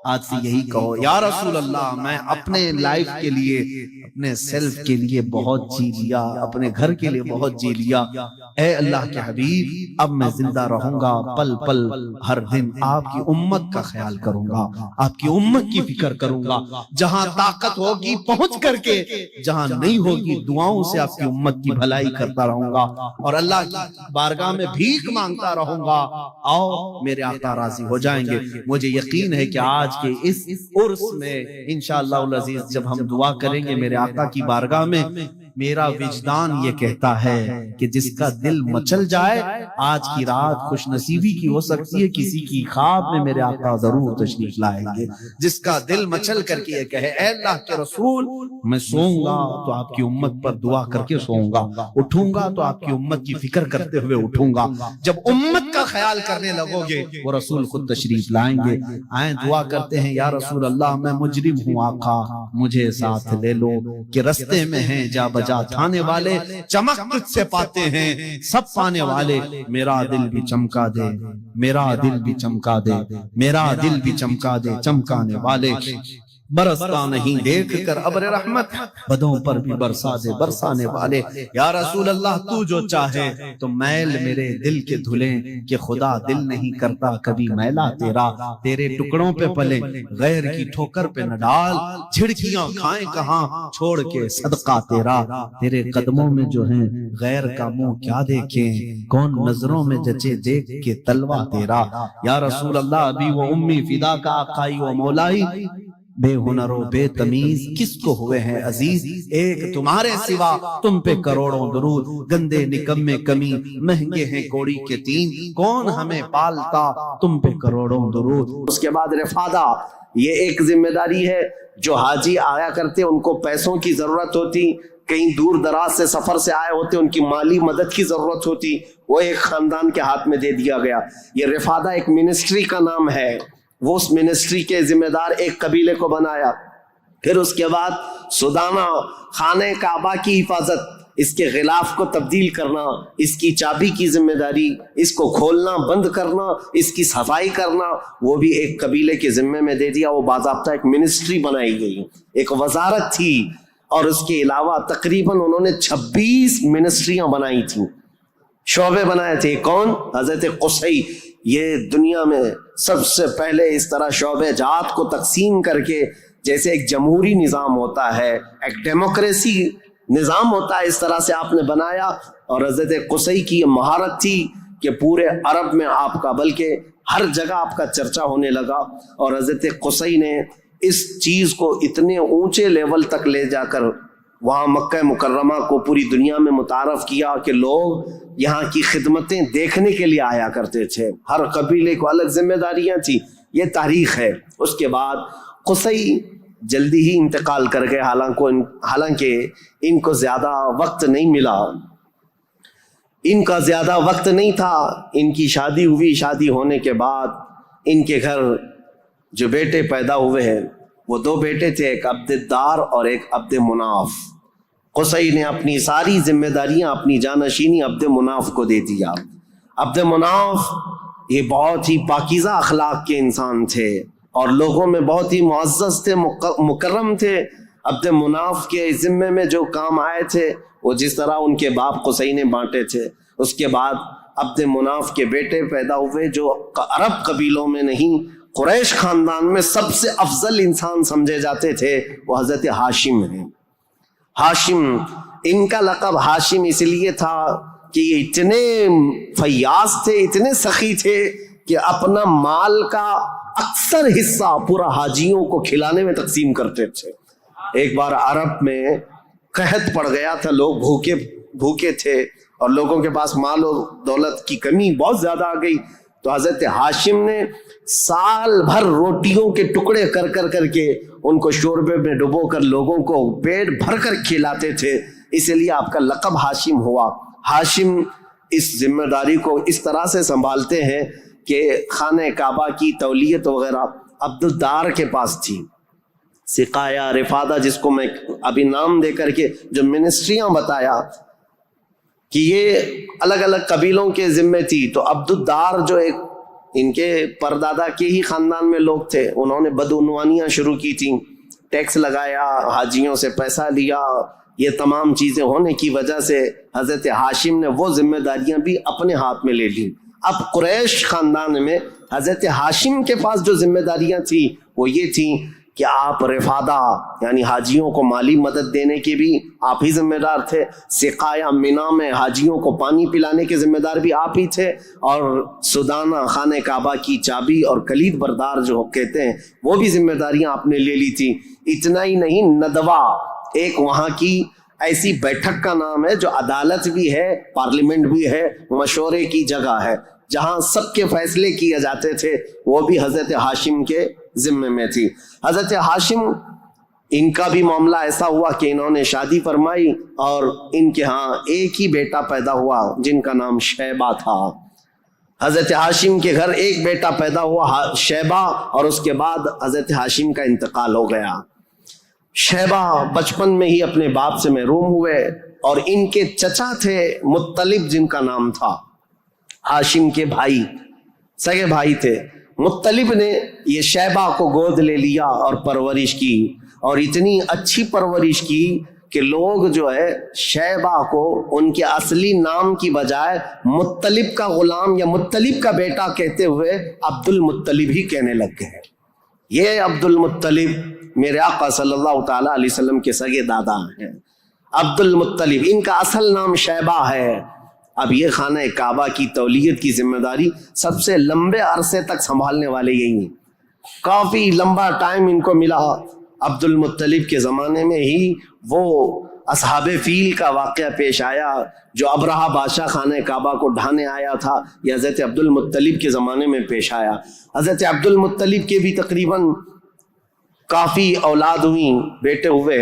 آج سے یہی کہو, یا رسول اللہ, میں اپنے لائف کے لیے, اپنے سیلف کے لیے بہت جی لیا, اپنے گھر کے لیے بہت جی لیا. اے اللہ کے حبیب, اب میں زندہ رہوں گا, پل پل ہر دن آپ کی امت کا خیال کروں گا, آپ کی امت کی فکر کروں گا. جہاں طاقت ہوگی پہنچ کر کے, جہاں نہیں ہوگی دعاؤں سے آپ کی امت کی بھلائی کرتا رہوں گا, اور اللہ کی بارگاہ میں بھیک مانگتا رہوں گا. آؤ میرے آقا راضی ہو جائیں گے. مجھے یقین ہے کہ آج کے اس عرس میں انشاءاللہ العزیز جب ہم دعا کریں گے میرے آقا کی بارگاہ میں, میرا وجدان یہ کہتا ہے کہ جس کا دل مچل جائے, آج کی رات خوش نصیبی کی ہو سکتی ہے, کسی کی خواب میں میرے آقا ضرور تشریف لائیں گے. جس کا دل مچل کر کے یہ کہے, اے اللہ کے رسول, میں سوؤں گا تو آپ کی امت پر دعا کر کے سوؤں گا, اٹھوں گا تو آپ کی امت کی فکر کرتے ہوئے اٹھوں گا. جب امت کا خیال کرنے لگو گے وہ رسول خود تشریف لائیں گے. آئیں دعا کرتے ہیں, یا رسول اللہ, میں مجرم ہوں آقا, مجھے ساتھ لے لو, کہ رستے میں ہیں جا بجا تھانے والے, چمک تجھ سے پاتے ہیں سب پانے والے. میرا دل بھی چمکا دے, میرا دل بھی چمکا دے, میرا دل بھی چمکا دے, چمکانے والے. برستا نہیں دیکھ کر ابر رحمت, بدوں پر بھی برسا دے, برسانے والے. یا رسول اللہ, تو جو چاہے تو میل میرے دل کے دھلیں, کہ خدا دل نہیں کرتا کبھی میلا تیرا. تیرے ٹکڑوں پہ پلے, غیر کی ٹھوکر پہ نہ ڈال, جھڑکیاں کھائیں کہاں چھوڑ کے صدقہ تیرا. تیرے قدموں میں جو ہیں غیر کا منہ کیا دیکھیں, کون نظروں میں جچے دیکھ کے تلوا تیرا. یا رسول اللہ, ابھی وہ امی فدا کا آقائی و مولائی, بے ہنر و بے تمیز کس کو ہوئے ہیں عزیز. ایک تمہارے سوا تم پہ کروڑوں درود, گندے نکمے کمی مہنگے ہیں کوڑی کے تین, کون ہمیں پالتا تم پہ کروڑوں درود. اس کے بعد رفادہ, یہ ایک ذمہ داری ہے. جو حاجی آیا کرتے ان کو پیسوں کی ضرورت ہوتی, کہیں دور دراز سے سفر سے آئے ہوتے, ان کی مالی مدد کی ضرورت ہوتی, وہ ایک خاندان کے ہاتھ میں دے دیا گیا. یہ رفادہ ایک منسٹری کا نام ہے. وہ اس منسٹری کے ذمہ دار ایک قبیلے کو بنایا. پھر اس کے بعد سدانہ, خانہ کعبہ کی حفاظت, اس کے غلاف کو تبدیل کرنا, اس کی چابی کی ذمہ داری, اس کو کھولنا بند کرنا, اس کی صفائی کرنا, وہ بھی ایک قبیلے کے ذمے میں دے دیا. وہ باضابطہ ایک منسٹری بنائی گئی, ایک وزارت تھی. اور اس کے علاوہ تقریباً انہوں نے 26 منسٹریاں بنائی تھیں, شعبے بنائے تھے. کون؟ حضرت قصی. یہ دنیا میں سب سے پہلے اس طرح شعبے جات کو تقسیم کر کے, جیسے ایک جمہوری نظام ہوتا ہے, ایک ڈیموکریسی نظام ہوتا ہے, اس طرح سے آپ نے بنایا. اور حضرت قصی کی یہ مہارت تھی کہ پورے عرب میں آپ کا, بلکہ ہر جگہ آپ کا چرچا ہونے لگا. اور حضرت قصی نے اس چیز کو اتنے اونچے لیول تک لے جا کر وہاں مکہ مکرمہ کو پوری دنیا میں متعارف کیا کہ لوگ یہاں کی خدمتیں دیکھنے کے لیے آیا کرتے تھے. ہر قبیلے کو الگ ذمہ داریاں تھیں. یہ تاریخ ہے. اس کے بعد قصی جلدی ہی انتقال کر گئے، حالانکہ ان کو زیادہ وقت نہیں ملا، ان کا زیادہ وقت نہیں تھا. ان کی شادی ہوئی. شادی ہونے کے بعد ان کے گھر جو بیٹے پیدا ہوئے ہیں وہ 2 بیٹے تھے، ایک عبد الدار اور ایک عبد مناف. قصی نے اپنی ساری ذمہ داریاں، اپنی جانشینی عبد مناف کو دے دیا. عبد مناف یہ بہت ہی پاکیزہ اخلاق کے انسان تھے اور لوگوں میں بہت ہی معزز تھے، مکرم تھے. عبد مناف کے ذمے میں جو کام آئے تھے وہ جس طرح ان کے باپ قصی نے بانٹے تھے. اس کے بعد عبد مناف کے بیٹے پیدا ہوئے جو عرب قبیلوں میں نہیں، قریش خاندان میں سب سے افضل انسان سمجھے جاتے تھے، وہ حضرت ہاشم ہیں. ہاشم، ان کا لقب ہاشم اس لیے تھا کہ یہ اتنے فیاض تھے، اتنے سخی تھے کہ اپنا مال کا اکثر حصہ پورا حاجیوں کو کھلانے میں تقسیم کرتے تھے. ایک بار عرب میں قحط پڑ گیا تھا، لوگ بھوکے تھے اور لوگوں کے پاس مال و دولت کی کمی بہت زیادہ آ گئی. تو حضرت ہاشم نے سال بھر روٹیوں کے ٹکڑے کر کے ان کو شوربے میں ڈبو کر لوگوں کو پیٹ بھر کر کھلاتے تھے. اس لیے آپ کا لقب ہاشم ہوا. ہاشم اس ذمہ داری کو اس طرح سے سنبھالتے ہیں کہ خانہ کعبہ کی تولیت وغیرہ عبد الدار کے پاس تھی. سقایا، رفادہ، جس کو میں ابھی نام دے کر کے جو منسٹریاں بتایا کہ یہ الگ الگ قبیلوں کے ذمے تھی، تو عبد الدار جو ایک ان کے پردادا کے ہی خاندان میں لوگ تھے، انہوں نے بدعنوانیاں شروع کی تھیں، ٹیکس لگایا، حاجیوں سے پیسہ لیا. یہ تمام چیزیں ہونے کی وجہ سے حضرت ہاشم نے وہ ذمہ داریاں بھی اپنے ہاتھ میں لے لیں. اب قریش خاندان میں حضرت ہاشم کے پاس جو ذمہ داریاں تھیں وہ یہ تھیں کہ آپ رفادہ یعنی حاجیوں کو مالی مدد دینے کے بھی آپ ہی ذمہ دار تھے. سقایا، مینا میں حاجیوں کو پانی پلانے کے ذمہ دار بھی آپ ہی تھے. اور سدانہ، خانہ کعبہ کی چابی اور کلید بردار جو کہتے ہیں، وہ بھی ذمہ داریاں آپ نے لے لی تھی. اتنا ہی نہیں، ندوہ ایک وہاں کی ایسی بیٹھک کا نام ہے جو عدالت بھی ہے، پارلیمنٹ بھی ہے، مشورے کی جگہ ہے، جہاں سب کے فیصلے کیے جاتے تھے، وہ بھی حضرت ہاشم کے ذمے میں تھی. حضرت ہاشم، ان کا بھی معاملہ ایسا ہوا کہ انہوں نے شادی فرمائی اور ان کے ہاں ایک ہی بیٹا پیدا ہوا جن کا نام شیبہ تھا. حضرت ہاشم کے گھر ایک بیٹا پیدا ہوا شیبہ، اور اس کے بعد حضرت ہاشم کا انتقال ہو گیا. شیبہ بچپن میں ہی اپنے باپ سے محروم ہوئے اور ان کے چچا تھے مطلب، جن کا نام تھا، ہاشم کے بھائی، سگے بھائی تھے. مطلب نے یہ شیبہ کو گود لے لیا اور پرورش کی، اور اتنی اچھی پرورش کی کہ لوگ جو ہے شیبہ کو ان کے اصلی نام کی بجائے مطلب کا غلام یا مطلب کا بیٹا کہتے ہوئے عبد المطلب ہی کہنے لگ گئے. یہ عبد المطلب میرے آقا صلی اللہ تعالی علیہ وسلم کے سگے دادا ہیں. عبد المطلب، ان کا اصل نام شیبہ ہے. اب یہ خانہ کعبہ کی تولیت کی ذمہ داری سب سے لمبے عرصے تک سنبھالنے والے یہی ہیں. کافی لمبا ٹائم ان کو ملا. عبد المطلب کے زمانے میں ہی وہ اصحاب فیل کا واقعہ پیش آیا جو ابرہہ بادشاہ خانہ کعبہ کو ڈھانے آیا تھا. یہ حضرت عبد المطلب کے زمانے میں پیش آیا. حضرت عبد المطلب کے بھی تقریباً کافی اولاد ہوئیں، بیٹے ہوئے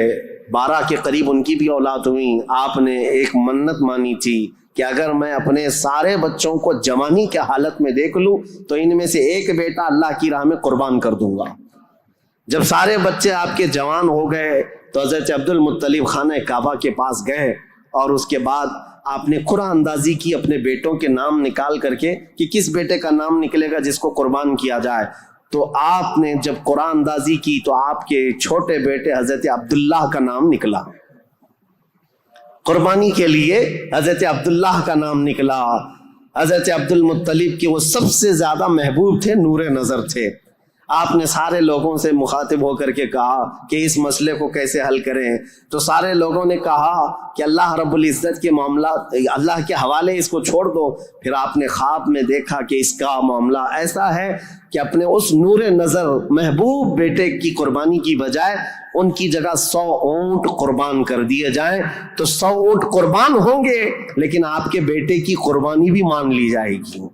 12 کے قریب ان کی بھی اولاد ہوئیں. آپ نے ایک منت مانی تھی کہ اگر میں اپنے سارے بچوں کو جوانی کے حالت میں دیکھ لوں تو ان میں سے ایک بیٹا اللہ کی راہ میں قربان کر دوں گا. جب سارے بچے آپ کے جوان ہو گئے تو حضرت عبد المطلب خانہ کعبہ کے پاس گئے اور اس کے بعد آپ نے قرعہ اندازی کی اپنے بیٹوں کے نام نکال کر کے کہ کس بیٹے کا نام نکلے گا جس کو قربان کیا جائے. تو آپ نے جب قرعہ اندازی کی تو آپ کے چھوٹے بیٹے حضرت عبداللہ کا نام نکلا. قربانی کے لیے حضرت عبداللہ کا نام نکلا. حضرت عبد المطلب کے وہ سب سے زیادہ محبوب تھے، نور نظر تھے. آپ نے سارے لوگوں سے مخاطب ہو کر کے کہا کہ اس مسئلے کو کیسے حل کریں، تو سارے لوگوں نے کہا کہ اللہ رب العزت کے معاملات اللہ کے حوالے اس کو چھوڑ دو۔ پھر آپ نے خواب میں دیکھا کہ اس کا معاملہ ایسا ہے کہ اپنے اس نور نظر محبوب بیٹے کی قربانی کی بجائے ان کی جگہ 100 اونٹ قربان کر دیے جائیں، تو 100 اونٹ قربان ہوں گے لیکن آپ کے بیٹے کی قربانی بھی مان لی جائے گی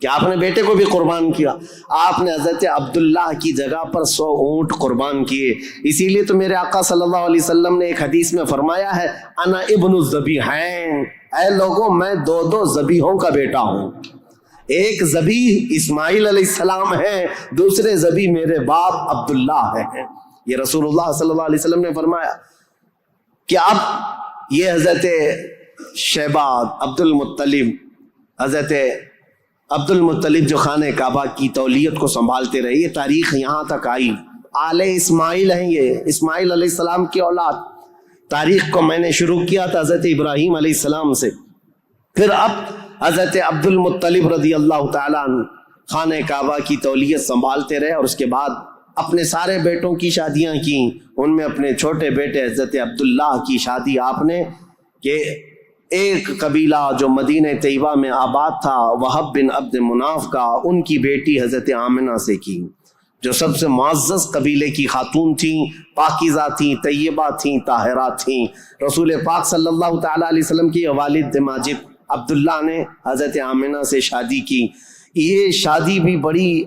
کہ آپ نے بیٹے کو بھی قربان کیا۔ آپ نے حضرت عبداللہ کی جگہ پر 100 اونٹ قربان کیے۔ اسی لیے تو میرے آقا صلی اللہ علیہ وسلم نے ایک حدیث میں فرمایا ہے انا ابن الذبیحین، اے لوگوں میں 2 ذبیحوں کا بیٹا ہوں، ایک ذبیح اسماعیل علیہ السلام ہے، دوسرے ذبیح میرے باپ عبداللہ ہے۔ یہ رسول اللہ صلی اللہ علیہ وسلم نے فرمایا کہ اب یہ حضرت شیبہ حضرت عبد المطلب جو خانہ کعبہ کی تولیت کو سنبھالتے رہے، یہ تاریخ یہاں تک آئی۔ آل اسماعیل ہیں، یہ اسماعیل علیہ السلام کی اولاد۔ تاریخ کو میں نے شروع کیا تھا حضرت ابراہیم علیہ السلام سے، پھر اب حضرت عبد المطلب رضی اللہ تعالیٰ عنہ خانہ کعبہ کی تولیت سنبھالتے رہے، اور اس کے بعد اپنے سارے بیٹوں کی شادیاں کی۔ ان میں اپنے چھوٹے بیٹے حضرت عبداللہ کی شادی آپ نے کہ ایک قبیلہ جو مدینہ طیبہ میں آباد تھا وہب بن عبد مناف کا، ان کی بیٹی حضرت آمنہ سے کی، جو سب سے معزز قبیلے کی خاتون تھیں، پاکیزہ تھیں، طیبہ تھیں، طاہرات تھیں۔ رسول پاک صلی اللہ تعالیٰ علیہ وسلم کی والد ماجد عبداللہ نے حضرت آمنہ سے شادی کی۔ یہ شادی بھی بڑی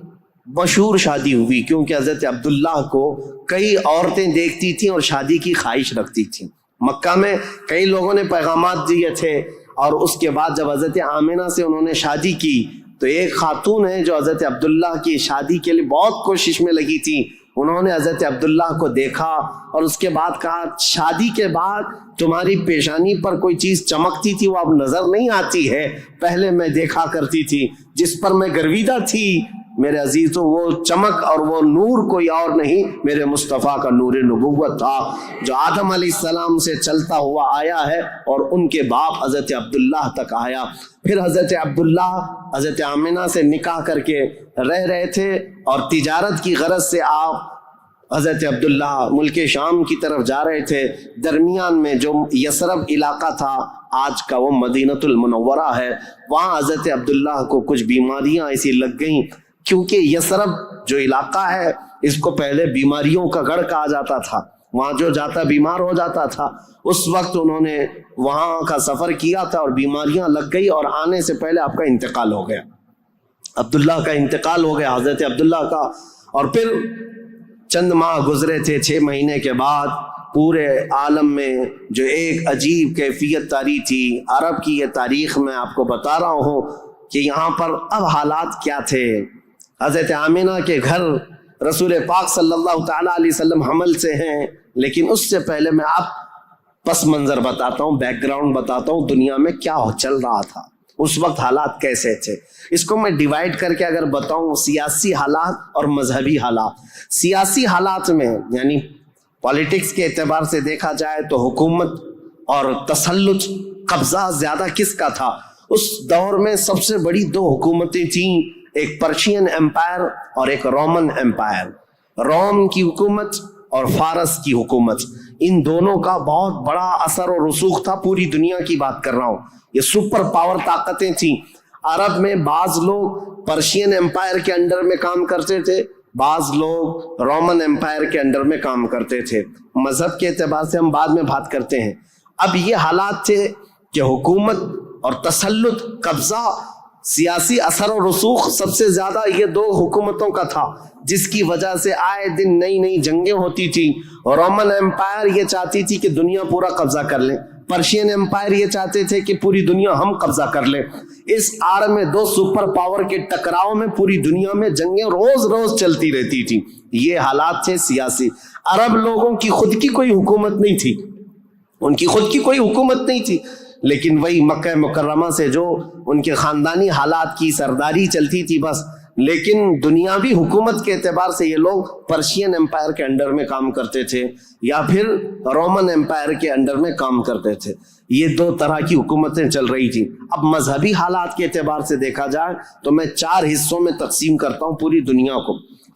مشہور شادی ہوئی کیونکہ حضرت عبداللہ کو کئی عورتیں دیکھتی تھیں اور شادی کی خواہش رکھتی تھیں۔ مکہ میں کئی لوگوں نے پیغامات دیے تھے، اور اس کے بعد جب حضرت آمنہ سے انہوں نے شادی کی تو ایک خاتون ہے جو حضرت عبداللہ کی شادی کے لیے بہت کوشش میں لگی تھی، انہوں نے حضرت عبداللہ کو دیکھا اور اس کے بعد کہا شادی کے بعد تمہاری پیشانی پر کوئی چیز چمکتی تھی وہ اب نظر نہیں آتی ہے، پہلے میں دیکھا کرتی تھی، جس پر میں گرویدہ تھی میرے عزیزوں، وہ چمک اور وہ نور کوئی اور نہیں، میرے مصطفیٰ کا نور نبوت تھا جو آدم علیہ السلام سے چلتا ہوا آیا ہے اور ان کے باپ حضرت عبداللہ تک آیا۔ پھر حضرت عبداللہ حضرت آمنہ سے نکاح کر کے رہ رہے تھے، اور تجارت کی غرض سے آپ حضرت عبداللہ ملک شام کی طرف جا رہے تھے۔ درمیان میں جو یثرب علاقہ تھا، آج کا وہ مدینۃ المنورہ ہے، وہاں حضرت عبداللہ کو کچھ بیماریاں ایسی لگ گئیں، کیونکہ یثرب جو علاقہ ہے اس کو پہلے بیماریوں کا گڑھ کہا جاتا تھا، وہاں جو جاتا بیمار ہو جاتا تھا۔ اس وقت انہوں نے وہاں کا سفر کیا تھا اور بیماریاں لگ گئی، اور آنے سے پہلے آپ کا انتقال ہو گیا، عبداللہ کا انتقال ہو گیا، حضرت عبداللہ کا۔ اور پھر چند ماہ گزرے تھے، 6 مہینے کے بعد پورے عالم میں جو ایک عجیب کیفیت طاری تھی، عرب کی یہ تاریخ میں آپ کو بتا رہا ہوں کہ یہاں پر اب حالات کیا تھے۔ حضرت آمنہ کے گھر رسول پاک صلی اللہ تعالیٰ علیہ وسلم حمل سے ہیں، لیکن اس سے پہلے میں اب پس منظر بتاتا ہوں، بیک گراؤنڈ بتاتا ہوں، دنیا میں کیا چل رہا تھا اس وقت، حالات کیسے تھے۔ اس کو میں ڈیوائیڈ کر کے اگر بتاؤں، سیاسی حالات اور مذہبی حالات۔ سیاسی حالات میں یعنی پالیٹکس کے اعتبار سے دیکھا جائے تو حکومت اور تسلط، قبضہ زیادہ کس کا تھا؟ اس دور میں سب سے بڑی 2 حکومتیں تھیں، ایک پرشین امپائر اور ایک رومن امپائر، روم کی حکومت اور فارس کی حکومت۔ ان دونوں کا بہت بڑا اثر و رسوخ تھا، پوری دنیا کی بات کر رہا ہوں، یہ سپر پاور طاقتیں تھیں۔ عرب میں بعض لوگ پرشین امپائر کے انڈر میں کام کرتے تھے، بعض لوگ رومن امپائر کے انڈر میں کام کرتے تھے۔ مذہب کے اعتبار سے ہم بعد میں بات کرتے ہیں۔ اب یہ حالات تھے کہ حکومت اور تسلط، قبضہ، سیاسی اثر و رسوخ سب سے زیادہ یہ 2 حکومتوں کا تھا، جس کی وجہ سے آئے دن نئی نئی جنگیں ہوتی تھی۔ رومن امپائر یہ چاہتی تھی کہ دنیا پورا قبضہ کر لیں، پرشین امپائر یہ چاہتے تھے کہ پوری دنیا ہم قبضہ کر لیں۔ اس آڑ میں 2 سپر پاور کے ٹکراؤ میں پوری دنیا میں جنگیں روز روز چلتی رہتی تھی۔ یہ حالات تھے سیاسی۔ عرب لوگوں کی خود کی کوئی حکومت نہیں تھی، ان کی خود کی کوئی حکومت نہیں تھی، لیکن وہی مکہ مکرمہ سے جو ان کے خاندانی حالات کی سرداری چلتی تھی بس۔ لیکن دنیاوی حکومت کے اعتبار سے یہ لوگ پرشین امپائر کے انڈر میں کام کرتے تھے یا پھر رومن امپائر کے انڈر میں کام کرتے تھے۔ یہ 2 طرح کی حکومتیں چل رہی تھی۔ اب مذہبی حالات کے اعتبار سے دیکھا جائے تو میں 4 حصوں میں تقسیم کرتا ہوں پوری دنیا کو۔